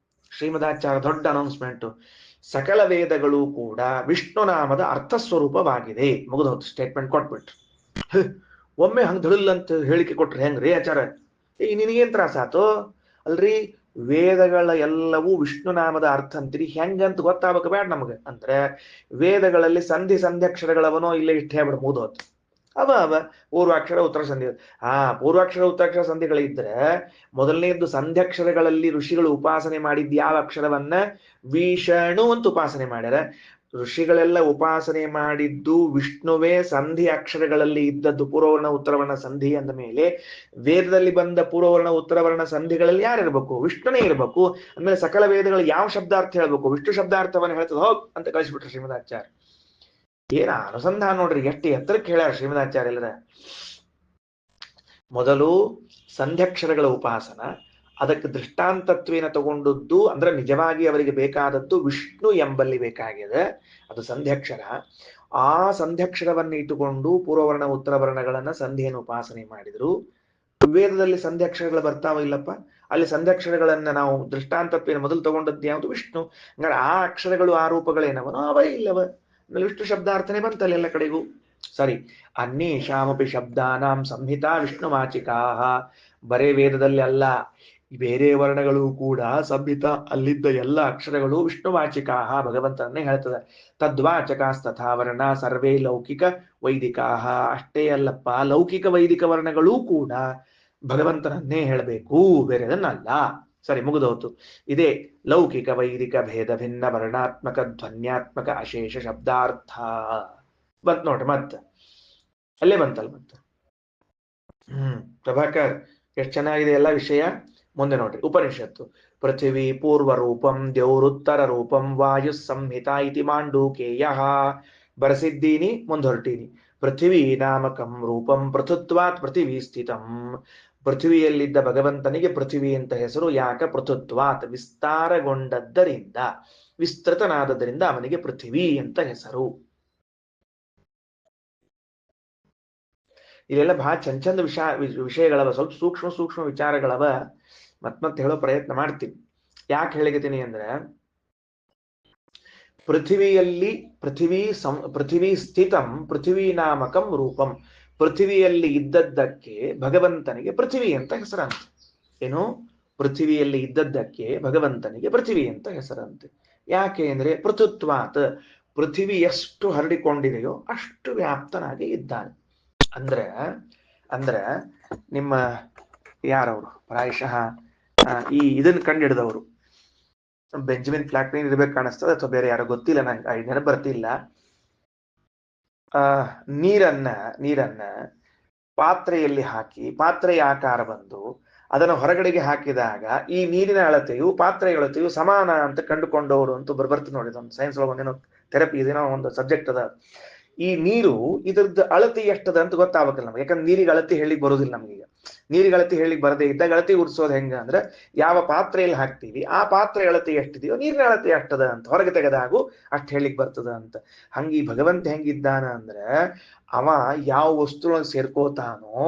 ಶ್ರೀಮದಾಚಾರ್ಯ ದೊಡ್ಡ ಅನೌನ್ಸ್ಮೆಂಟ್. ಸಕಲ ವೇದಗಳು ಕೂಡ ವಿಷ್ಣು ನಾಮದ ಅರ್ಥ ಸ್ವರೂಪವಾಗಿದೆ. ಮುಗಿದೋದು, ಸ್ಟೇಟ್ಮೆಂಟ್ ಕೊಟ್ಬಿಟ್ರು. ಒಮ್ಮೆ ಹಂಗ್ ಧಡಿಲ್ಲ ಅಂತ ಹೇಳಿಕೆ ಕೊಟ್ರೆ ಹೆಂಗ್ರಿ ಆಚಾರ? ನಿನಗೇನ್ ತ್ರಾಸ ಆತು? ಅಲ್ರಿ, ವೇದಗಳ ಎಲ್ಲವೂ ವಿಷ್ಣು ನಾಮದ ಅರ್ಥ ಅಂತೀರಿ, ಹೆಂಗಂತ ಗೊತ್ತಾಗಬೇಕು ಬೇಡ ನಮಗೆ. ಅಂದ್ರೆ ವೇದಗಳಲ್ಲಿ ಸಂಧಿ ಸಂಧ್ಯಕ್ಷರಗಳವನೋ ಇಲ್ಲೇ ಇಷ್ಟೇ ಹೇಳ್ಬಿಡ ಮುಗಿದೋತು. ಅವ ಪೂರ್ವಾಕ್ಷರ ಉತ್ತರ ಸಂಧಿ. ಪೂರ್ವಾಕ್ಷರ ಉತ್ತರಾಕ್ಷರ ಸಂಧಿಗಳಿದ್ರೆ ಮೊದಲನೇದ್ದು ಸಂಧ್ಯಕ್ಷರಗಳಲ್ಲಿ ಋಷಿಗಳು ಉಪಾಸನೆ ಮಾಡಿದ್ದು ಯಾವ ಅಕ್ಷರವನ್ನ? ವಿಷ್ಣು ಅಂತ ಉಪಾಸನೆ ಮಾಡ್ಯಾರ. ಋಷಿಗಳೆಲ್ಲ ಉಪಾಸನೆ ಮಾಡಿದ್ದು ವಿಷ್ಣುವೇ. ಸಂಧಿ ಅಕ್ಷರಗಳಲ್ಲಿ ಇದ್ದದ್ದು ಪೂರ್ವವರ್ಣ ಉತ್ತರವರ್ಣ ಸಂಧಿ ಅಂದ ಮೇಲೆ ವೇದದಲ್ಲಿ ಬಂದ ಪೂರ್ವವರ್ಣ ಉತ್ತರವರ್ಣ ಸಂಧಿಗಳಲ್ಲಿ ಯಾರಿರ್ಬೇಕು? ವಿಷ್ಣುನೇ ಇರಬೇಕು. ಅಂದ್ಮೇಲೆ ಸಕಲ ವೇದಗಳು ಯಾವ ಶಬ್ದಾರ್ಥ ಹೇಳ್ಬೇಕು? ವಿಷ್ಣು ಶಬ್ದಾರ್ಥವನ್ನು ಹೇಳ್ತದ ಹೋಗ್ ಅಂತ ಕಳಿಸ್ಬಿಟ್ರು ಶ್ರೀಮದಾಚಾರ್ಯ. ಏನ ಅನುಸಂಧಾನ ನೋಡ್ರಿ, ಎಷ್ಟು ಎತ್ತರಕ್ಕೆ ಹೇಳ್ಯಾರ ಶ್ರೀಮದಾಚಾರ್ಯ ಎಲ್ಲರ. ಮೊದಲು ಸಂಧ್ಯಕ್ಷರಗಳ ಉಪಾಸನ, ಅದಕ್ಕೆ ದೃಷ್ಟಾಂತತ್ವೇನ ತಗೊಂಡದ್ದು ಅಂದ್ರೆ ನಿಜವಾಗಿ ಅವರಿಗೆ ಬೇಕಾದದ್ದು ವಿಷ್ಣು ಎಂಬಲ್ಲಿ ಬೇಕಾಗಿದೆ, ಅದು ಸಂಧ್ಯಕ್ಷರ. ಆ ಸಂಧ್ಯಕ್ಷರವನ್ನು ಇಟ್ಟುಕೊಂಡು ಪೂರ್ವವರ್ಣ ಉತ್ತರವರ್ಣಗಳನ್ನ ಸಂಧಿಯನ್ನು ಉಪಾಸನೆ ಮಾಡಿದ್ರು. ವೇದದಲ್ಲಿ ಸಂಧ್ಯಕ್ಷರಗಳು ಬರ್ತಾವ ಇಲ್ಲಪ್ಪ, ಅಲ್ಲಿ ಸಂಧ್ಯಕ್ಷರಗಳನ್ನ ನಾವು ದೃಷ್ಟಾಂತತ್ವೇನ ಮೊದಲು ತಗೊಂಡದ್ದು ಯಾವುದು? ವಿಷ್ಣು. ಹಂಗಾರೆ ಆ ಅಕ್ಷರಗಳು ಆ ರೂಪಗಳೇನವನೋ ಅವೇ ಇಲ್ಲವ. ವಿಷ್ಣು ಶಬ್ದಾರ್ಥನೆ ಬಂತಲ್ಲ ಎಲ್ಲ ಕಡೆಗೂ. ಸರಿ, ಅನ್ಯೇಷಾಮಪಿ ಶಬ್ದಾನಾಂ ಸಂಹಿತಾ ವಿಷ್ಣು ವಾಚಿಕಾ. ಬರೇ ವೇದದಲ್ಲಿ ಅಲ್ಲ, ಬೇರೆ ವರ್ಣಗಳು ಕೂಡ ಸಂಹಿತ ಅಲ್ಲಿದ್ದ ಎಲ್ಲ ಅಕ್ಷರಗಳು ವಿಷ್ಣುವಾಚಿಕಾ, ಭಗವಂತನನ್ನೇ ಹೇಳ್ತದೆ. ತದ್ವಾಚಕಾಸ್ತಥಾ ವರ್ಣ ಸರ್ವೇ ಲೌಕಿಕ ವೈದಿಕಾ. ಅಷ್ಟೇ ಅಲ್ಲಪ್ಪ, ಲೌಕಿಕ ವೈದಿಕ ವರ್ಣಗಳೂ ಕೂಡ ಭಗವಂತನನ್ನೇ ಹೇಳಬೇಕು, ಬೇರೆದನ್ನಲ್ಲ. ಸರಿ, ಮುಗಿದೋತು. ಇದೇ ಲೌಕಿಕ ವೈದಿಕ ಭೇದ ಭಿನ್ನ ವರ್ಣಾತ್ಮಕ ಧ್ವನ್ಯಾತ್ಮಕ ಅಶೇಷ ಶಬ್ದಾರ್ಥ ಬಂತ್ ನೋಡ್ರಿ. ಮತ್ತ ಅಲ್ಲೇ ಬಂತಲ್ ಮತ್ತ. ಪ್ರಭಾಕರ್, ಎಷ್ಟು ಚೆನ್ನಾಗಿದೆ ಎಲ್ಲ ವಿಷಯ. ಮುಂದೆ ನೋಡ್ರಿ, ಉಪನಿಷತ್ತು. ಪೃಥಿವಿ ಪೂರ್ವ ರೂಪಂ ದೇವರುತ್ತರ ರೂಪಂ ವಾಯು ಸಂಹಿತ ಇತಿ ಮಾಂಡೂಕೇಯ. ಬರೆಸಿದ್ದೀನಿ, ಮುಂದೊರಟೀನಿ. ಪೃಥಿವಿ ನಾಮಕಂ ರೂಪಂ ಪೃಥುತ್ವಾತ್ ಪೃಥಿವಿ ಸ್ಥಿತಂ. ಪೃಥ್ವಿಯಲ್ಲಿದ್ದ ಭಗವಂತನಿಗೆ ಪೃಥ್ವಿ ಅಂತ ಹೆಸರು. ಯಾಕ? ಪೃಥುತ್ವಾತ್, ವಿಸ್ತಾರಗೊಂಡದ್ದರಿಂದ, ವಿಸ್ತೃತನಾದದ್ದರಿಂದ ಅವನಿಗೆ ಪೃಥ್ವಿ ಅಂತ ಹೆಸರು. ಇಲ್ಲೆಲ್ಲ ಬಹಳ ಚಂದ ವಿಷಯಗಳವ, ಸ್ವಲ್ಪ ಸೂಕ್ಷ್ಮ ಸೂಕ್ಷ್ಮ ವಿಚಾರಗಳವ. ಮತ್ತೆ ಹೇಳೋ ಪ್ರಯತ್ನ ಮಾಡ್ತೀನಿ. ಯಾಕೆ ಹೇಳಿಕತೀನಿ ಅಂದ್ರೆ, ಪೃಥ್ವಿಯಲ್ಲಿ ಪೃಥ್ವಿ ಸ್ಥಿತಂ ಪೃಥ್ವಿ ನಾಮಕಂ ರೂಪಂ. ಪೃಥ್ವಿಯಲ್ಲಿ ಇದ್ದದ್ದಕ್ಕೆ ಭಗವಂತನಿಗೆ ಪೃಥ್ವಿ ಅಂತ ಹೆಸರಂತೆ. ಏನು? ಪೃಥ್ವಿಯಲ್ಲಿ ಇದ್ದದ್ದಕ್ಕೆ ಭಗವಂತನಿಗೆ ಪೃಥ್ವಿ ಅಂತ ಹೆಸರಂತೆ. ಯಾಕೆ ಅಂದ್ರೆ ಪೃಥುತ್ವಾತ್, ಪೃಥ್ವಿ ಎಷ್ಟು ಹರಡಿಕೊಂಡಿದೆಯೋ ಅಷ್ಟು ವ್ಯಾಪ್ತನಾಗಿ ಇದ್ದಾನೆ. ಅಂದ್ರೆ ನಿಮ್ಮ ಯಾರವರು ಪ್ರಾಯಶಃ ಇದನ್ನ ಕಂಡಿಡಿದವರು ಬೆಂಜಮಿನ್ ಫ್ರಾಂಕ್ಲಿನ್ ಇರ್ಬೇಕು ಕಾಣಿಸ್ತದೆ, ಅಥವಾ ಬೇರೆ ಯಾರೋ ಗೊತ್ತಿಲ್ಲ, ನಂಗೆ ನೆನಪು ಬರ್ತಿಲ್ಲ. ನೀರನ್ನ ಪಾತ್ರೆಯಲ್ಲಿ ಹಾಕಿ ಪಾತ್ರೆಯ ಆಕಾರ ಬಂದು ಅದನ್ನು ಹೊರಗಡೆಗೆ ಹಾಕಿದಾಗ ಈ ನೀರಿನ ಅಳತೆಯು ಪಾತ್ರೆಯ ಅಳತೆಯು ಸಮಾನ ಅಂತ ಕಂಡುಕೊಂಡವರು ಅಂತೂ ಬರ್ತೀನಿ ನೋಡಿ. ಒಂದು ಸೈನ್ಸ್ ಒಳಗೆ ಒಂದೇನೋ ಥೆರಪಿ ಇದೇನೋ ಒಂದು ಸಬ್ಜೆಕ್ಟ್ ಅದ. ಈ ನೀರು ಇದ್ರದ್ದು ಅಳತೆ ಎಷ್ಟದ ಅಂತ ಗೊತ್ತಾಗಬೇಕಲ್ಲ ನಮ್ಗೆ. ಯಾಕಂದ್ರೆ ನೀರಿಗೆ ಅಳತೆ ಹೇಳಿಕ್ ಬರೋದಿಲ್ಲ ನಮ್ಗೀಗ. ನೀರಿಗೆ ಅಳತೆ ಹೇಳಿಕ್ ಬರದೇ ಇದ್ದಾಗ ಅಳತೆ ಉರ್ಸೋದು ಹೆಂಗ ಅಂದ್ರೆ, ಯಾವ ಪಾತ್ರೆಯಲ್ಲಿ ಹಾಕ್ತೀವಿ ಆ ಪಾತ್ರೆ ಅಳತೆ ಎಷ್ಟಿದೆಯೋ ನೀರಿನ ಅಳತೆ ಎಷ್ಟದ ಅಂತ ಹೊರಗೆ ತೆಗೆದಾಗೂ ಅಷ್ಟು ಹೇಳಿಕ್ ಬರ್ತದ ಅಂತ. ಹಂಗೆ ಈ ಭಗವಂತ ಹೆಂಗಿದ್ದಾನ ಅಂದ್ರೆ, ಅವ ಯಾವ ವಸ್ತುವಿನ ಸೇರ್ಕೋತಾನೋ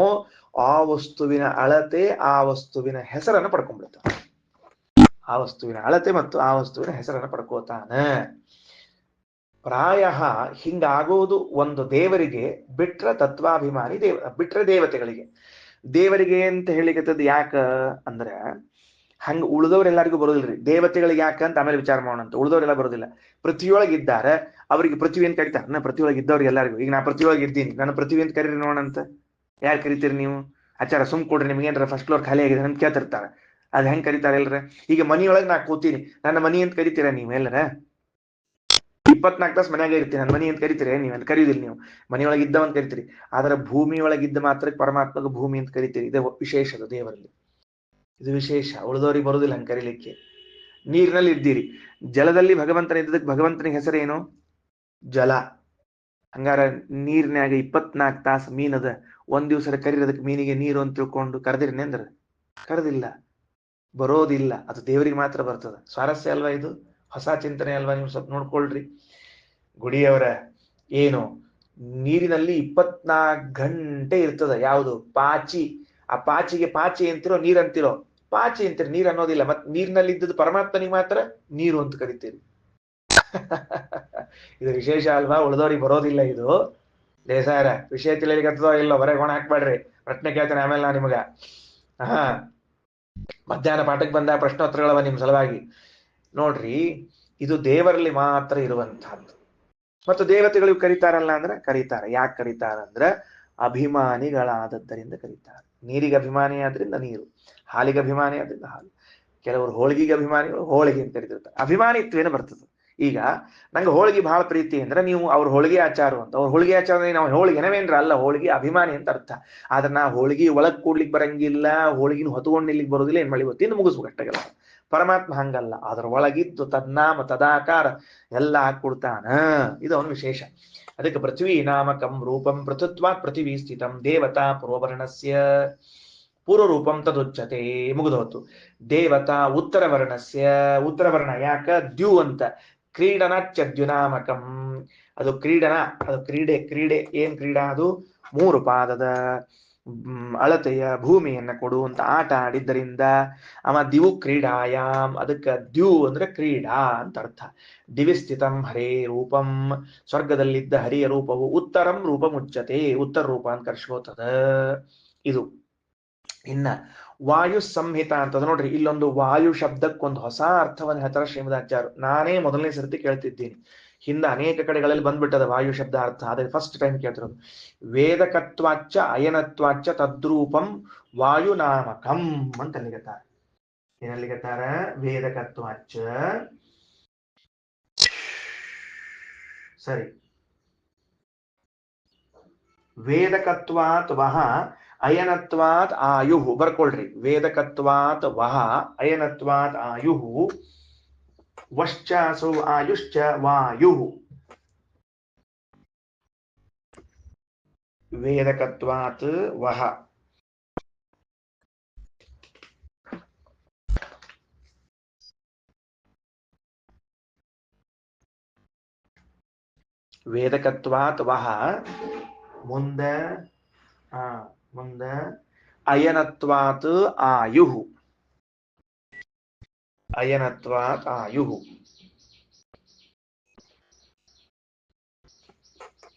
ಆ ವಸ್ತುವಿನ ಅಳತೆ ಆ ವಸ್ತುವಿನ ಹೆಸರನ್ನು ಪಡ್ಕೊಂಡ್ಬಿಡ್ತಾನೆ. ಆ ವಸ್ತುವಿನ ಅಳತೆ ಮತ್ತು ಆ ವಸ್ತುವಿನ ಹೆಸರನ್ನು ಪಡ್ಕೋತಾನೆ. ಪ್ರಾಯ ಹಿಂಗಾಗೋದು ಒಂದು ದೇವರಿಗೆ ಬಿಟ್ರ ತತ್ವಾಭಿಮಾನಿ ಬಿಟ್ರೆ ದೇವರಿಗೆ ಅಂತ ಹೇಳಿಕತ್ತದ. ಯಾಕ ಅಂದ್ರೆ ಹಂಗ ಉಳಿದವ್ರೆಲ್ಲರಿಗೂ ಬರೋದಿಲ್ರಿ. ದೇವತೆಗಳಿಗೆ ಯಾಕ ಅಂತ ಆಮೇಲೆ ವಿಚಾರ ಮಾಡೋಣ ಅಂತ. ಉಳಿದವರೆಲ್ಲ ಬರೋದಿಲ್ಲ. ಪೃಥ್ವಿಯೊಳಗಿದ್ದಾರೆ, ಅವರಿಗೆ ಪೃಥ್ವಿ ಅಂತ ಕರಿತಾರೆ. ನಾ ಪೃಥ್ವಿಯೊಳಗೆ ಇದ್ದವ್ರಿಗೆ ಎಲ್ಲರಿಗೂ, ಈಗ ನಾ ಪೃಥ್ವಿಯೊಳಗೆ ಇದ್ದೀನಿ, ನಾನು ಪೃಥ್ವಿ ಅಂತ ಕರೀರಿ ನೋಡಂತ. ಯಾರು ಕರಿತೀರಿ ನೀವು? ಆಚಾರ ಸುಮ್ ಕೊಡ್ರಿ, ನಿಮ್ಗೆ ಏನಾರ ಫಸ್ಟ್ ಫ್ಲೋರ್ ಖಾಲಿ ಆಗಿದೆ ಅಂತ ಕೇಳ್ತಿರ್ತಾರೆ. ಅದ್ ಹೆಂಗ್ ಕರೀತಾರೆ ಎಲ್ರ? ಈಗ ಮನಿಯೊಳಗೆ ನಾ ಕೂತೀನಿ, ನನ್ನ ಮನಿ ಅಂತ ಕರಿತೀರ ನೀವೆಲ್ಲರ? 24 ತಾಸು ಮನ್ಯಾಗ ಇರ್ತೀನಿ, ನನ್ನ ಮನಿ ಅಂತ ಕರಿತೀರಿ? ನೀವಂತ ಕರೀದಿಲ್ಲ. ನೀವು ಮನೆಯೊಳಗೆ ಇದ್ದವಂತ ಕರಿತೀರಿ. ಆದ್ರೆ ಭೂಮಿಯೊಳಗಿದ್ದ ಮಾತ್ರ ಪರಮಾತ್ಮಗೆ ಭೂಮಿ ಅಂತ ಕರಿತೀರಿ. ಇದು ವಿಶೇಷ, ಅದು ದೇವರಲ್ಲಿ ಇದು ವಿಶೇಷ. ಉಳಿದವ್ರಿಗೆ ಬರುದಿಲ್ಲ ಹಂಗೆ ಕರೀಲಿಕ್ಕೆ. ನೀರಿನಲ್ಲಿ ಇದ್ದೀರಿ. ಜಲದಲ್ಲಿ ಭಗವಂತನ ಇದ್ದದಕ್ಕೆ ಭಗವಂತನಿಗೆ ಹೆಸರೇನು? ಜಲ. ಹಂಗಾರ ನೀರಿನಾಗ 24 ತಾಸು ಮೀನದ, ಒಂದ್ ದಿವ್ಸ ಕರೀರದಕ್ಕೆ ಮೀನಿಗೆ ನೀರು ಅಂತ ತಿಳ್ಕೊಂಡು ಕರೆದಿರ್ನಿ ಅಂದ್ರ ಕರೆದಿಲ್ಲ, ಬರೋದಿಲ್ಲ. ಅದು ದೇವರಿಗೆ ಮಾತ್ರ ಬರ್ತದ. ಸ್ವಾರಸ್ಯ ಅಲ್ವಾ ಇದು? ಹೊಸ ಚಿಂತನೆ ಅಲ್ವಾ? ನೀವು ಸ್ವಲ್ಪ ನೋಡ್ಕೊಳ್ರಿ ಗುಡಿಯವರ. ಏನು ನೀರಿನಲ್ಲಿ 24 ಗಂಟೆ ಇರ್ತದ. ಯಾವುದು? ಪಾಚಿ. ಆ ಪಾಚಿಗೆ ಪಾಚಿ ಅಂತಿರೋ ನೀರ್ ಅಂತಿರೋ? ಪಾಚಿ ಅಂತೀರಿ, ನೀರ್ ಅನ್ನೋದಿಲ್ಲ. ಮತ್ ನೀರಿನಲ್ಲಿ ಇದ್ದದ್ದು ಪರಮಾತ್ಮನಿಗೆ ಮಾತ್ರ ನೀರು ಅಂತ ಕರಿತೀರಿ. ಇದು ವಿಶೇಷ ಅಲ್ವಾ? ಉಳಿದವ್ರಿಗೆ ಬರೋದಿಲ್ಲ ಇದು. ದೇಸಾಯರ ವಿಷಯ ತಿಳಿಲಿಕ್ಕತ್ತದೋ ಇಲ್ಲೋ, ಹೊರಗೆ ಹೊಣ ಹಾಕ್ಬೇಡ್ರಿ. ಪ್ರಶ್ನೆ ಕೇಳ್ತೇನೆ ಆಮೇಲೆ ನಾ ನಿಮಗ. ಹಾ, ಮಧ್ಯಾಹ್ನ ಪಾಠಕ್ಕೆ ಬಂದ ಪ್ರಶ್ನೋತ್ತರಗಳವ ನಿಮ್ ಸಲುವಾಗಿ. ನೋಡ್ರಿ, ಇದು ದೇವರಲ್ಲಿ ಮಾತ್ರ ಇರುವಂತಹದ್ದು. ಮತ್ತು ದೇವತೆಗಳಿಗೂ ಕರೀತಾರಲ್ಲ ಅಂದ್ರೆ ಕರೀತಾರೆ. ಯಾಕೆ ಕರೀತಾರಂದ್ರ ಅಭಿಮಾನಿಗಳಾದದ್ದರಿಂದ ಕರೀತಾರೆ. ನೀರಿಗೆ ಅಭಿಮಾನಿ ಆದ್ರಿಂದ ನೀರು, ಹಾಲಿಗೆ ಅಭಿಮಾನಿ ಆದ್ರಿಂದ ಹಾಲು. ಕೆಲವರು ಹೋಳಿಗೆಗೆ ಅಭಿಮಾನಿಗಳು ಹೋಳಿಗೆ ಅಂತ ಕರೀತಿರ್ತಾರೆ. ಅಭಿಮಾನಿತ್ವೇನ ಬರ್ತದೆ. ಈಗ ನಂಗೆ ಹೋಳಿಗೆ ಬಹಳ ಪ್ರೀತಿ ಅಂದ್ರೆ ನೀವು ಅವ್ರ ಹೋಳಿಗೆ ಆಚಾರ ಅಂತ, ಅವ್ರ ಹೋಳಿಗೆ ಆಚಾರ ನಾವು ಹೋಳಿಗೆನವೇನ್ರ ಅಲ್ಲ, ಹೋಳಿಗೆ ಅಭಿಮಾನಿ ಅಂತ ಅರ್ಥ. ಆದ್ರೆ ನಾ ಹೋಳಿಗೆ ಒಳಗ್ ಕೂಡ್ಲಿಕ್ಕೆ ಬರಂಗಿಲ್ಲ, ಹೋಳಿಗೆನ ಹೊತ್ಕೊಂಡು ನಿಲ್ಲಿಕ್ ಬರೋದಿಲ್ಲ, ಏನ್ ಮಾಡಿ ತಿಂದು ಮುಗಿಸ್ಬೇಕು ಅಷ್ಟಾಗಲ್ಲ. ಪರಮಾತ್ಮ ಹಂಗಲ್ಲ, ಅದ್ರ ಒಳಗಿದ್ದು ತದ್ನಾಮ ತದಾಕಾರ ಎಲ್ಲ ಹಾಕ್ಕೊಡ್ತಾನ. ಇದು ಅವನ ವಿಶೇಷ. ಅದಕ್ಕೆ ಪೃಥ್ವಿ ನಾಮಕಂ ರೂಪಂ ಪೃಥುತ್ವಾತ್ ಪೃಥಿವೀ ಸ್ಥಿತಂ ದೇವತಾ ಪೂರ್ವವರ್ಣಸ್ಯ ಪೂರ್ವರೂಪಂ ತದುಚ್ಯತೆ. ಮುಗಿದೋತು. ದೇವತಾ ಉತ್ತರವರ್ಣಸ್ಯ, ಉತ್ತರವರ್ಣ ಯಾಕ? ದ್ಯು ಅಂತ. ಕ್ರೀಡನಾಚ್ಯದ್ಯುನಾಮಕಂ, ಅದು ಕ್ರೀಡನ, ಅದು ಕ್ರೀಡೆ. ಕ್ರೀಡೆ ಏನ್ ಕ್ರೀಡಾ? ಅದು 3 ಪಾದದ ಅಳತೆಯ ಭೂಮಿಯನ್ನ ಕೊಡುವಂತ ಆಟ ಆಡಿದ್ದರಿಂದ ಅವ ದಿವು ಕ್ರೀಡಾಯಾಮ್. ಅದಕ್ಕೆ ದ್ಯು ಅಂದ್ರೆ ಕ್ರೀಡಾ ಅಂತ ಅರ್ಥ. ದಿವಿಸ್ಥಿತಂ ಹರೇ ರೂಪಂ, ಸ್ವರ್ಗದಲ್ಲಿದ್ದ ಹರಿಯ ರೂಪವು ಉತ್ತರಂ ರೂಪ ಮುಚ್ಚತೆ, ಉತ್ತರ ರೂಪ ಅಂತ ಕರ್ಸ್ಕೋತದ. ಇದು ಇನ್ನ ವಾಯು ಸಂಹಿತ ಅಂತದ. ನೋಡ್ರಿ, ಇಲ್ಲೊಂದು ವಾಯು ಶಬ್ದಕ್ಕೊಂದು ಹೊಸ ಅರ್ಥವನ್ನು ಹೇಳ್ತಾರೆ ಶ್ರೀಮದಾಚಾರ್ಯರು. ನಾನೇ ಮೊದಲನೇ ಸರ್ತಿ ಕೇಳ್ತಿದ್ದೀನಿ. ಹಿಂದ ಅನೇಕ ಕಡೆಗಳಲ್ಲಿ ಬಂದ್ಬಿಟ್ಟದ ವಾಯು ಶಬ್ದ ಅರ್ಥ, ಅದೇ ಫಸ್ಟ್ ಟೈಮ್ ಕೇಳ್ತಿರೋದು. ವೇದಕತ್ವಾಚ್ಚ ಅಯನತ್ವಾಚ್ಚ ತದ್ರೂಪಂ ವಾಯುನಾಮಕಂ ಅಂತ ಅಲ್ಲಿಗತ್ತಾರ. ಏನಲ್ಲಿಗತ್ತಾರ? ವೇದಕತ್ವಾಚ್ಚ, ಸರಿ, ವೇದಕತ್ವಾತ್ ವಹ ಅಯನತ್ವಾತ್ ಆಯು. ಬರ್ಕೊಳ್ರಿ, ವೇದಕತ್ವಾತ್ ವಹ ಅಯನತ್ವಾತ್ ಆಯು ವಶ್ಚಾಸೌ ಆಯುಶ್ಚ ವಾಯು. ವೇದಕತ್ವಾತ್ ವಹ, ವೇದಕತ್ವಾತ್ ವಹ ಮುಂದ ಮುಂದ ಅಯನತ್ವಾತ್ ಆಯು, ಅಯನತ್ವಾತ್ ಆಯು.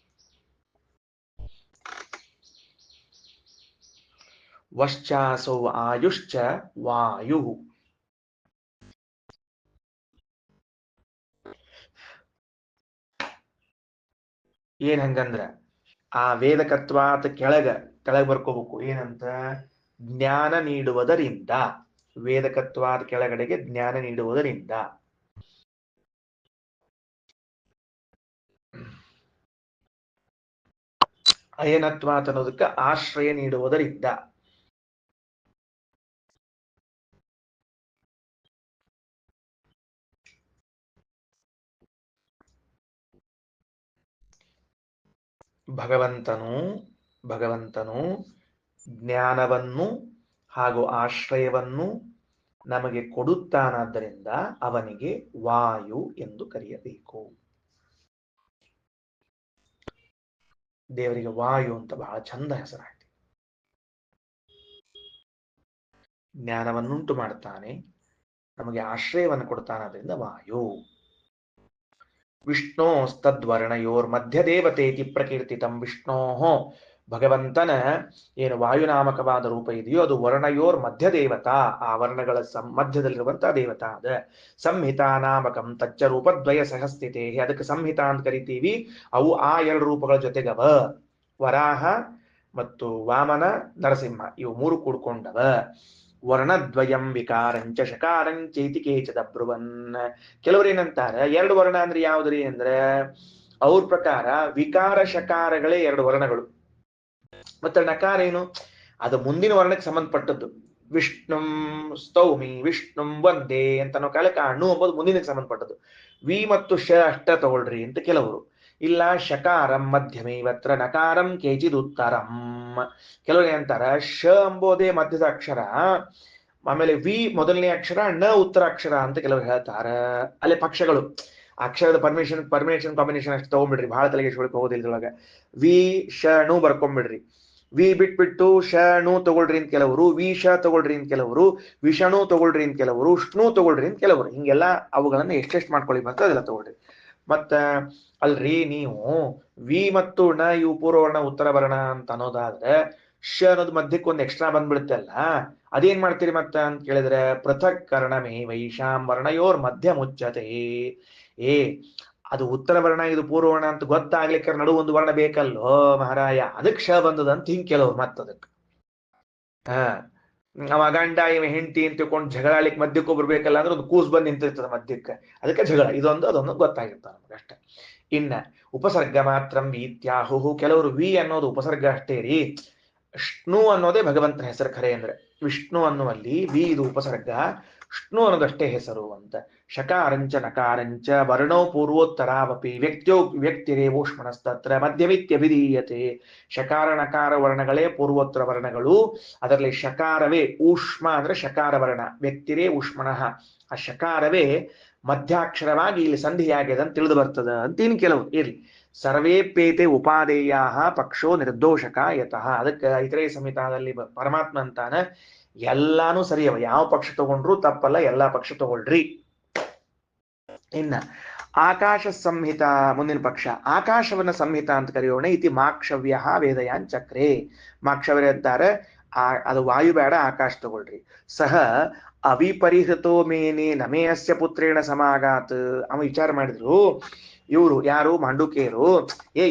ವಶ್ಚಾಸೌ ಆಯುಶ್ಚ ವಾಯು. ಏನ್ ಹಂಗಂದ್ರ ಆ ವೇದಕತ್ವಾತ್ ಕೆಳಗ ಬರ್ಕೋಬೇಕು. ಏನಂತ? ಜ್ಞಾನ ನೀಡುವುದರಿಂದ. ವೇದಕತ್ವಾತ್ ಕೆಳಗಡೆಗೆ ಜ್ಞಾನ ನೀಡುವುದರಿಂದ. ಅಯನತ್ವಾತ್ ಅನ್ನೋದಕ್ಕೆ ಆಶ್ರಯ ನೀಡುವುದರಿಂದ. ಭಗವಂತನು ಜ್ಞಾನವನ್ನು ಹಾಗೂ ಆಶ್ರಯವನ್ನು ನಮಗೆ ಕೊಡುತ್ತಾನಾದ್ದರಿಂದ ಅವನಿಗೆ ವಾಯು ಎಂದು ಕರೆಯಬೇಕು. ದೇವರಿಗೆ ವಾಯು ಅಂತ ಬಹಳ ಚಂದ ಹೆಸರಾಯ್ತು. ಜ್ಞಾನವನ್ನುಂಟು ಮಾಡ್ತಾನೆ, ನಮಗೆ ಆಶ್ರಯವನ್ನು ಕೊಡ್ತಾನಾದ್ರಿಂದ ವಾಯು. ವಿಷ್ಣೋಸ್ತದ್ವರ್ಣಯೋರ್ ಮಧ್ಯದೇವತೇತಿ ಪ್ರಕೀರ್ತಿತಂ. ವಿಷ್ಣೋ ಭಗವಂತನ ಏನು ವಾಯುನಾಮಕವಾದ ರೂಪ ಇದೆಯೋ ಅದು ವರ್ಣಯೋರ್ ಮಧ್ಯದೇವತಾ, ಆ ವರ್ಣಗಳ ಮಧ್ಯದಲ್ಲಿರುವಂತಹ ದೇವತಾ ಅದ. ಸಂಹಿತಾ ನಾಮಕಂ ತಚ್ಚ ರೂಪದ್ವಯ ಸಹಸ್ಥಿತೇ. ಅದಕ್ಕೆ ಸಂಹಿತಾ ಅಂತ ಕರಿತೀವಿ. ಅವು ಆ 2 ರೂಪಗಳ ಜೊತೆಗವ. ವರಾಹ ಮತ್ತು ವಾಮನ, ನರಸಿಂಹ, ಇವು 3 ಕೂಡ್ಕೊಂಡವ. ವರ್ಣದ್ವಯಂ ವಿಕಾರಂಚ ಶಕಾರಂಚೈತಿ ಕೇಚಿದ ಬ್ರುವನ್. ಕೆಲವರು ಏನಂತಾರೆ 2 ವರ್ಣ ಅಂದ್ರೆ ಯಾವ್ದ್ರಿ ಅಂದ್ರೆ ಅವ್ರ ಪ್ರಕಾರ ವಿಕಾರ ಶಕಾರಗಳೇ 2 ವರ್ಣಗಳು. ಮತ್ತೆ ನಕಾರ ಏನು? ಅದು ಮುಂದಿನ ವರ್ಣಕ್ಕೆ ಸಂಬಂಧಪಟ್ಟದ್ದು. ವಿಷ್ಣುಂ ಸ್ತೌಮಿ ವಿಷ್ಣುಂ ವಂದೇ ಅಂತ ಅನ್ನೋ ಕಾಲಕ್ಕೆ ಣು ಎಂಬುದು ಮುಂದಿನಕ್ಕೆ ಸಂಬಂಧಪಟ್ಟದ್ದು. ವಿ ಮತ್ತು ಶ ಅಷ್ಟ ತಗೊಳ್ರಿ ಅಂತ ಕೆಲವರು. ಇಲ್ಲ ಶಕಾರಂ ಮಧ್ಯಮೇವತ್ರ ನಕಾರಂ ಕೇಚಿದ್ ಉತ್ತರಂ. ಕೆಲವರು ಏನಂತಾರ ಶ ಎಂಬುದೇ ಮಧ್ಯದ ಅಕ್ಷರ, ಆಮೇಲೆ ವಿ ಮೊದಲನೇ ಅಕ್ಷರ, ಣ ಉತ್ತರಾಕ್ಷರ ಅಂತ ಕೆಲವರು ಹೇಳ್ತಾರ. ಅಲ್ಲೇ ಪಕ್ಷಗಳು ಅಕ್ಷರದ ಪರ್ಮಿನೇಷನ್ ಕಾಂಬಿನೇಷನ್ ಅಷ್ಟು ತಗೊಂಡ್ಬಿಡ್ರಿ, ಬಹಳ ತಲೆಗೆ ಹೋಗೋದಿಲ್ಲ ಇದ್ರೊಳಗೆ. ವಿ ಶ ಣು ಬರ್ಕೊಂಡ್ಬಿಡ್ರಿ. ವಿ ಬಿಟ್ಬಿಟ್ಟು ಶ ಣು ತಗೊಳ್ರಿ ಅಂತ ಕೆಲವರು, ವಿ ಶ ತಗೊಳ್ರಿ ಅಂತ ಕೆಲವರು, ವಿಷಣು ತಗೊಳ್ರಿ ಅಂತ ಕೆಲವರು, ಷ್ಣು ತಗೊಳ್ರಿ ಅಂತ ಕೆಲವರು. ಹಿಂಗೆಲ್ಲ ಅವುಗಳನ್ನ ಎಷ್ಟೆಷ್ಟು ಮಾಡ್ಕೊಳ್ಳಿ ಬಂತ ಅದೆಲ್ಲ ತಗೊಳ್ರಿ. ಮತ್ತ ಅಲ್ರಿ ನೀವು ವಿ ಮತ್ತು ಣ ಇವು ಪೂರ್ವವರ್ಣ ಉತ್ತರ ವರ್ಣ ಅಂತ ಅನ್ನೋದಾದ್ರೆ ಶ ಅನ್ನೋದು ಮಧ್ಯಕ್ಕೆ ಒಂದು ಎಕ್ಸ್ಟ್ರಾ ಬಂದ್ಬಿಡುತ್ತೆ ಅಲ್ಲ, ಅದೇನ್ ಮಾಡ್ತೀರಿ ಮತ್ತ ಅಂತ ಕೇಳಿದ್ರೆ ಪೃಥಕ್ ಕರ್ಣಮೇ ವೈಶಾಂ ವರ್ಣಯೋರ್ ಮಧ್ಯ ಮುಚ್ಚತೆ. ಏ ಅದು ಉತ್ತರ ವರ್ಣ ಇದು ಪೂರ್ವವರ್ಣ ಅಂತ ಗೊತ್ತಾಗ್ಲಿಕ್ಕೆ ನಡು ಒಂದು ವರ್ಣ ಬೇಕಲ್ಲೋ ಮಹಾರಾಯ, ಅದಕ್ಕೆ ಶ ಬಂದದ ಅಂತ ಹಿಂಗ್ ಕೆಲವ್ರು ಮತ್ತದಕ್ಕೆ. ಅವ ಗಂಡ ಇವ ಹೆಂಡತಿ ಅಂತ ತಿಳ್ಕೊಂಡು ಜಗಳ ಆಡ್ಲಿಕ್ಕೆ ಮಧ್ಯಕ್ಕೆ ಬರ್ಬೇಕಲ್ಲ ಅಂದ್ರೆ ಒಂದು ಕೂಸ್ ಬಂದು ನಿಂತಿರ್ತದೆ ಮಧ್ಯಕ್ಕೆ, ಅದಕ್ಕೆ ಜಗಳ. ಇದೊಂದು ಅದೊಂದು ಗೊತ್ತಾಗಿರ್ತಾವ ನಮ್ಗೆ ಅಷ್ಟೇ. ಇನ್ನ ಉಪಸರ್ಗ ಮಾತ್ರ ವೀತ್ಯಾಹು, ಕೆಲವರು ವಿ ಅನ್ನೋದು ಉಪಸರ್ಗ ಅಷ್ಟೇ ರೀ. ವಿಷ್ಣು ಅನ್ನೋದೇ ಭಗವಂತನ ಹೆಸರು ಖರೆ ಅಂದ್ರೆ. ವಿಷ್ಣು ಅನ್ನುವಲ್ಲಿ ವಿ ಇದು ಉಪಸರ್ಗ, ವಿಷ್ಣು ಅನ್ನೋದಷ್ಟೇ ಹೆಸರು ಅಂತ. ಶಕಾರಂಚ ನಕಾರಂಚ ವರ್ಣೋ ಪೂರ್ವೋತ್ತರಾವಪಿ ವ್ಯಕ್ತಿರೇವೋಷ್ಮಣಸ್ತತ್ರ ಮಧ್ಯಮಿತ್ಯಭಿಧೀಯತೆ. ಶಕಾರ ನಕಾರ ವರ್ಣಗಳೇ ಪೂರ್ವೋತ್ತರ ವರ್ಣಗಳು, ಅದರಲ್ಲಿ ಶಕಾರವೇ ಊಷ್ಮ ಅಂದ್ರೆ ಶಕಾರ ವರ್ಣ, ವ್ಯಕ್ತಿರೇ ಊಷ್ಮಣಃ, ಆ ಶಕಾರವೇ ಮಧ್ಯಾಕ್ಷರವಾಗಿ ಇಲ್ಲಿ ಸಂಧಿಯಾಗಿದೆ ಅಂತ ತಿಳಿದು ಬರ್ತದ ಅಂತೀನಿ ಕೆಲವು. ಇರ್ಲಿ, ಸರ್ವೇಪೇತೆ ಉಪಾದೇಯ ಪಕ್ಷೋ ನಿರ್ದೋಷಕ ಯತಃ. ಅದಕ್ಕೆ ಐತರೇಯ ಸಂಹಿತಾದಲ್ಲಿ ಪರಮಾತ್ಮ ಅಂತಾನ ಎಲ್ಲಾನು ಸರಿಯವ, ಯಾವ ಪಕ್ಷ ತಗೊಂಡ್ರು ತಪ್ಪಲ್ಲ, ಎಲ್ಲಾ ಪಕ್ಷ ತಗೊಳ್ರಿ. ಇನ್ನ ಆಕಾಶ ಸಂಹಿತ ಮುಂದಿನ ಪಕ್ಷ. ಆಕಾಶವನ್ನ ಸಂಹಿತ ಅಂತ ಕರೆಯೋಣ. ಇತಿ ಮಾಕ್ಷವ್ಯ ವೇದಯಾನ್ ಚಕ್ರೆ. ಮಾಕ್ಷವ್ಯ ಅಂತಾರೆ ಅದು ವಾಯು ಬೇಡ, ಆಕಾಶ ತಗೊಳ್ರಿ. ಸಹ ಅವಿಪರಿಹೃತೋ ಮೇನೆ ನಮೇ ಅಸ್ಯ ಪುತ್ರೇಣ ಸಮಾಗಾತ್. ಅವ ವಿಚಾರ ಮಾಡಿದ್ರು ಇವರು ಯಾರು ಮಾಂಡುಕೇಯರು,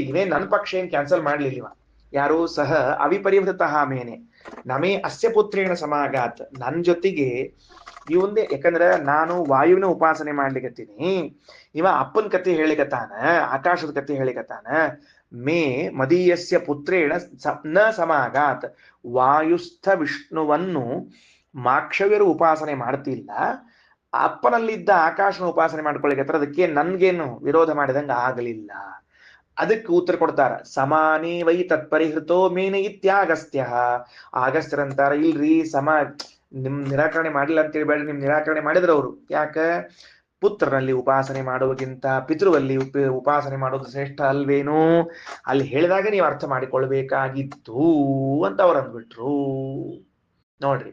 ಇವೇ ನನ್ನ ಪಕ್ಷ ಏನ್ ಕ್ಯಾನ್ಸಲ್ ಮಾಡ್ಲಿಲ್ವ. ಯಾರು ಸಹ ಅವಿಪರಿಹೃತ ಮೇನೆ ನಮೇ ಅಸ್ಯ ಪುತ್ರೇಣ ಸಮಾಗಾತ್, ನನ್ ಜೊತೆಗೆ ಇವಂದೇ. ಯಾಕಂದ್ರೆ ನಾನು ವಾಯುವಿನ ಉಪಾಸನೆ ಮಾಡ್ಲಿಕತ್ತೀನಿ, ಇವ ಅಪ್ಪನ ಕತೆ ಹೇಳಿಕತ್ತಾನ, ಆಕಾಶದ ಕತೆ ಹೇಳಿಕತ್ತಾನ. ಮೇ ಮದೀಯಸ್ಯ ಪುತ್ರೇಣ ನ ಸಮಾಗಾತ್. ವಾಯುಸ್ಥ ವಿಷ್ಣುವನ್ನು ಮಾಕ್ಷವ್ಯರು ಉಪಾಸನೆ ಮಾಡ್ತಿಲ್ಲ, ಅಪ್ಪನಲ್ಲಿದ್ದ ಆಕಾಶನ ಉಪಾಸನೆ ಮಾಡ್ಕೊಳ್ಳಿಕತ್ತಾರ. ಅದಕ್ಕೆ ನನ್ಗೇನು ವಿರೋಧ ಮಾಡಿದಂಗ ಆಗಲಿಲ್ಲ. ಅದಕ್ಕೆ ಉತ್ತರ ಕೊಡ್ತಾರ, ಸಮಾನೇ ವೈ ತತ್ಪರಿಹೃತೋ ಮೇನ ಇತ್ಯಾಗಸ್ತ್ಯ. ಆಗಸ್ತ್ಯರಂತಾರ ಇಲ್ರಿ ನಿಮ್ ನಿರಾಕರಣೆ ಮಾಡಿಲ್ಲ ಅಂತ ಹೇಳ್ಬೇಡ್ರಿ, ನಿಮ್ ನಿರಾಕರಣೆ ಮಾಡಿದ್ರ ಅವರು. ಯಾಕ ಪುತ್ರನಲ್ಲಿ ಉಪಾಸನೆ ಮಾಡುವುದಕ್ಕಿಂತ ಪಿತೃವಲ್ಲಿ ಉಪಾಸನೆ ಮಾಡೋದು ಶ್ರೇಷ್ಠ ಅಲ್ವೇನು, ಅಲ್ಲಿ ಹೇಳಿದಾಗ ನೀವು ಅರ್ಥ ಮಾಡಿಕೊಳ್ಬೇಕಾಗಿತ್ತು ಅಂತ ಅವ್ರು ಅಂದ್ಬಿಟ್ರು. ನೋಡ್ರಿ,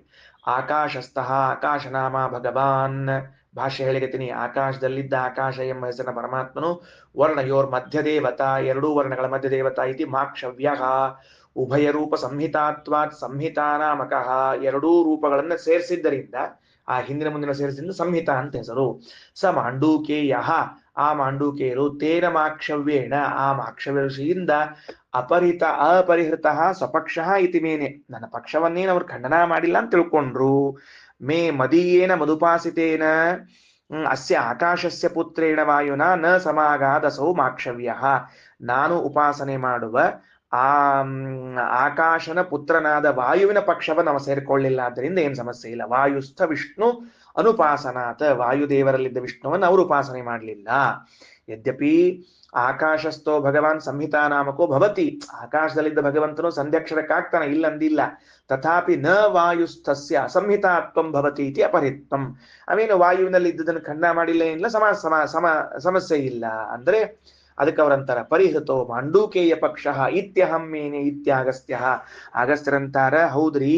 ಆಕಾಶಸ್ಥಃ ಆಕಾಶನಾಮ ಭಗವಾನ್. ಭಾಷೆ ಹೇಳಿಕತ್ತೀನಿ. ಆಕಾಶದಲ್ಲಿದ್ದ ಆಕಾಶ ಎಂಬ ಹೆಸರಿನ ಪರಮಾತ್ಮನು ವರ್ಣಯೋರ್ ಮಧ್ಯ ದೇವತಾ, ಎರಡೂ ವರ್ಣಗಳ ಮಧ್ಯ ದೇವತಾ. ಇತಿ ಮಾಕ್ಷವ್ಯ ಉಭಯ ರೂಪ ಸಂಹಿತಾತ್ವಾತ್ ಸಂಹಿತಾನಾಮಕಃ. ಎರಡೂ ರೂಪಗಳನ್ನ ಸೇರಿಸಿದ್ದರಿಂದ, ಆ ಹಿಂದಿನ ಮುಂದಿನ ಸೇರಿಸಿದಿಂದ ಸಂಹಿತ ಅಂತ ಹೆಸರು. ಸ ಮಾಂಡೂಕೇಯ, ಆ ಮಾಂಡೂಕೇಯರು ತೇನ ಮಾಕ್ಷವ್ಯೇಣ, ಆ ಮಾಕ್ಷವ್ಯ ಋಷಿಯಿಂದ ಅಪರಿಹೃತ ಸ್ವಪಕ್ಷ ಇತಿ ಮೇನೆ, ನನ್ನ ಪಕ್ಷವನ್ನೇನು ಅವ್ರು ಖಂಡನ ಮಾಡಿಲ್ಲ ಅಂತ ತಿಳ್ಕೊಂಡ್ರು. ಮೇ ಮದೀಯೇನ ಮಧುಪಾಸಿತೇನ ಅಸ್ಯ ಆಕಾಶಸ್ಯ ಪುತ್ರೇಣ ವಾಯುನ ನ ಸಮಾಗಾದಸೌ ಮಾಕ್ಷವ್ಯ. ನಾನು ಉಪಾಸನೆ ಮಾಡುವ ಆ ಆಕಾಶನ ಪುತ್ರನಾದ ವಾಯುವಿನ ಪಕ್ಷವ ನಾವು ಸೇರಿಕೊಳ್ಳಿಲ್ಲ, ಆದ್ದರಿಂದ ಏನ್ ಸಮಸ್ಯೆ ಇಲ್ಲ. ವಾಯುಸ್ಥ ವಿಷ್ಣು ಅನುಪಾಸನಾಥ, ವಾಯುದೇವರಲ್ಲಿದ್ದ ವಿಷ್ಣುವನ್ನು ಅವರು ಉಪಾಸನೆ ಮಾಡಲಿಲ್ಲ. ಯದ್ಯಪಿ ಆಕಾಶಸ್ಥೋ ಭಗವಾನ್ ಸಂಹಿತಾ ನಾಮಕೋ ಭವತಿ, ಆಕಾಶದಲ್ಲಿದ್ದ ಭಗವಂತನು ಸಂಧ್ಯಾಕ್ಷರಕ್ಕಾಗ್ತಾನೆ, ಇಲ್ಲಂದಿಲ್ಲ. ತಥಾಪಿ ನ ವಾಯುಸ್ಥಸ್ಯ ಅಸಂಹಿತಾತ್ವಂ ಭವತಿ ಇತಿ ಅಪರಿತ್ವಂ. ಅವೇನು ವಾಯುವಿನಲ್ಲಿ ಇದ್ದುದನ್ನು ಖಂಡನ ಮಾಡಿಲ್ಲ, ಏನಿಲ್ಲ, ಸಮಸ್ಯೆ ಇಲ್ಲ ಅಂದ್ರೆ ಅದಕ್ಕೆ ಅವರಂತಾರ ಪರಿಹೃತೋ ಮಾಂಡೂಕೇಯ ಪಕ್ಷ ಇತ್ಯಹಂ ಮೇನೆ ಇತ್ಯಾಗಸ್ತ್ಯ. ಅಗಸ್ತ್ಯರಂತಾರ ಹೌದ್ರಿ,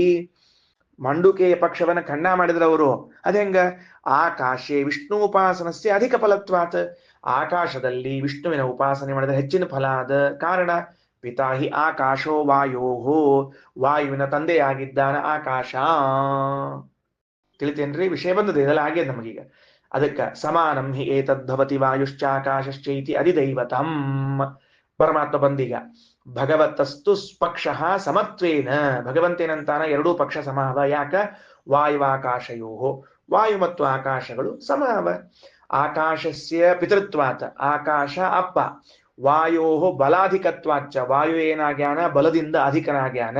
ಮಾಂಡೂಕೇಯ ಪಕ್ಷವನ್ನ ಖಂಡನ ಮಾಡಿದ್ರ ಅವರು. ಅದೇಂಗ ಆಕಾಶೇ ವಿಷ್ಣು ಉಪಾಸನಸ್ಯ ಅಧಿಕ ಫಲತ್ವಾತ್. ಆಕಾಶದಲ್ಲಿ ವಿಷ್ಣುವಿನ ಉಪಾಸನೆ ಮಾಡಿದ್ರೆ ಹೆಚ್ಚಿನ ಫಲ ಅದ. ಕಾರಣ ಪಿತಾ ಹಿ ಆಕಾಶೋ ವಾಯೋಹೋ, ವಾಯುವಿನ ತಂದೆಯಾಗಿದ್ದಾನ ಆಕಾಶ. ತಿಳಿತೇನ್ರಿ, ವಿಷಯ ಬಂದದೆ ಇದೆಲ್ಲ ಹಾಗೆ ನಮಗೀಗ. ಅದಕ್ಕ ಸಮಾನಂ ಹಿ ಏತದ್ಭವತಿ ವಾಯುಶ್ಚಾಕಾಶಶ್ಚೈತಿ ಅಧಿದೈವತಂ. ಪರಮಾತ್ಮ ಬಂದೀಗ ಭಗವತಸ್ತು ಪಕ್ಷ ಸಮತ್ವೇನ, ಭಗವಂತೇನಂತಾನ ಎರಡೂ ಪಕ್ಷ ಸಮಾವ. ಯಾಕ ವಾಯುವಾಕಾಶಯೋ, ವಾಯು ಮತ್ತು ಆಕಾಶಗಳು ಸಮಾವ. ಆಕಾಶಸ್ಯ ಪಿತೃತ್ವಾತ್, ಆಕಾಶ ಅಪ್ಪ. ವಾಯೋ ಬಲಾಧಿಕತ್ವಾಚ್ಚ, ವಾಯು ಏನಾಗ್ಯಾನ ಬಲದಿಂದ ಅಧಿಕನಾಗ್ಯಾನ.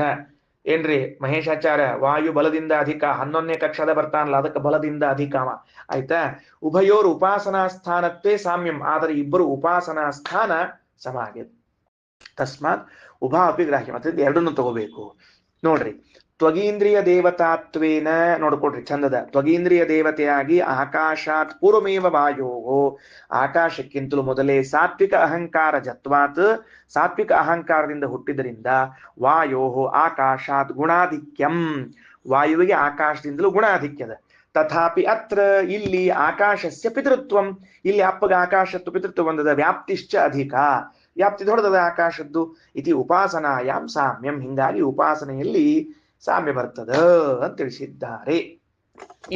ಏನ್ರಿ ಮಹೇಶಾಚಾರ್ಯ, ವಾಯು ಬಲದಿಂದ ಅಧಿಕ 11ನೇ ಕಕ್ಷಾದ ಬರ್ತಾನಲ್ಲ, ಅದಕ್ಕೆ ಬಲದಿಂದ ಅಧಿಕಾಮ. ಆಯ್ತಾ? ಉಭಯೋರ್ ಉಪಾಸನಾ ಸ್ಥಾನತ್ವೇ ಸಾಮ್ಯಂ, ಆದರೆ ಇಬ್ಬರು ಉಪಾಸನಾ ಸ್ಥಾನ ಸಮ ಆಗಿದೆ. ತಸ್ಮಾತ್ ಉಭಾಪಿ ಗ್ರಾಹ್ಯ, ಮತ್ತೆ ಎರಡನ್ನು ತಗೋಬೇಕು. ನೋಡ್ರಿ, ತ್ವಗೀಂದ್ರಿಯ ದೇವತಾತ್ವೇನ, ನೋಡ್ಕೊಡ್ರಿ ಚಂದದ, ತ್ವಗೀಂದ್ರಿಯ ದೇವತೆಯಾಗಿ ಆಕಾಶಾತ್ ಪೂರ್ವಮೇವ ವಾಯೋ, ಆಕಾಶಕ್ಕಿಂತಲೂ ಮೊದಲೇ ಸಾತ್ವಿಕ ಅಹಂಕಾರ ಜತ್ವಾತ್, ಸಾತ್ವಿಕ ಅಹಂಕಾರದಿಂದ ಹುಟ್ಟಿದ್ರಿಂದ, ವಾಯೋ ಆಕಾಶಾತ್ ಗುಣಾಧಿಕ್ಯಂ, ವಾಯುವಿಗೆ ಆಕಾಶದಿಂದಲೂ ಗುಣಾಧಿಕ್ಯದ. ತಥಾಪಿ ಅತ್ರ, ಇಲ್ಲಿ ಆಕಾಶಸ್ಯ ಪಿತೃತ್ವಂ, ಇಲ್ಲಿ ಅಪ್ಪಗ ಆಕಾಶತ್ತು ಪಿತೃತ್ವ ಬಂದದ. ವ್ಯಾಪ್ತಿಶ್ಚ ಅಧಿಕ, ವ್ಯಾಪ್ತಿ ದೊಡ್ಡದ ಆಕಾಶದ್ದು. ಇತಿ ಉಪಾಸನಾಯಾಮ್ ಸಾಮ್ಯಂ, ಹಿಂಗಾಗಿ ಉಪಾಸನೆಯಲ್ಲಿ ಸಾಮ್ಯ ಬರ್ತದ ಅಂತ ತಿಳಿಸಿದ್ದಾರೆ.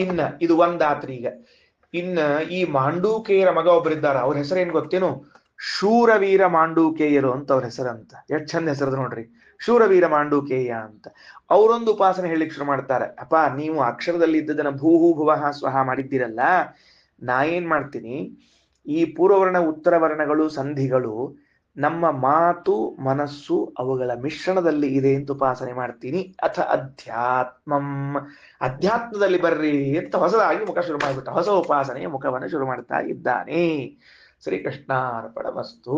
ಇನ್ನ ಇದು ಒಂದಾತ್ರಿ. ಈಗ ಇನ್ನ ಈ ಮಾಂಡೂಕೇಯರ ಮಗ ಒಬ್ಬರಿದ್ದಾರೆ, ಅವ್ರ ಹೆಸರೇನ್ ಗೊತ್ತೇನು? ಶೂರವೀರ ಮಾಂಡೂಕೇಯರು ಅಂತ ಅವ್ರ ಹೆಸರಂತ. ಎಷ್ಟ್ ಚಂದ ಹೆಸರು ನೋಡ್ರಿ, ಶೂರವೀರ ಮಾಂಡೂಕೇಯ ಅಂತ. ಅವರೊಂದು ಉಪಾಸನೆ ಹೇಳಿಕ್ ಶುರು ಮಾಡ್ತಾರೆ. ಅಪ್ಪ, ನೀವು ಅಕ್ಷರದಲ್ಲಿ ಇದ್ದದನ್ನ ಭೂಹು ಭುವಃ ಸ್ವಹ ಮಾಡಿದ್ದೀರಲ್ಲ, ನಾ ಏನ್ ಮಾಡ್ತೀನಿ, ಈ ಪೂರ್ವವರ್ಣ ಉತ್ತರ ವರ್ಣಗಳು ಸಂಧಿಗಳು ನಮ್ಮ ಮಾತು ಮನಸ್ಸು ಅವುಗಳ ಮಿಶ್ರಣದಲ್ಲಿ ಇದೆ ಅಂತ ಉಪಾಸನೆ ಮಾಡ್ತೀನಿ. ಅಥ ಅಧ್ಯಾತ್ಮಂ, ಅಧ್ಯಾತ್ಮದಲ್ಲಿ ಬರ್ರಿ ಅಂತ ಹೊಸದಾಗಿ ಮುಖ ಶುರು ಮಾಡಿಬಿಟ್ಟ, ಹೊಸ ಉಪಾಸನೆಯ ಮುಖವನ್ನು ಶುರು ಮಾಡ್ತಾ ಇದ್ದಾನೆ. ಶ್ರೀಕೃಷ್ಣಾರ್ಪಣಮಸ್ತು.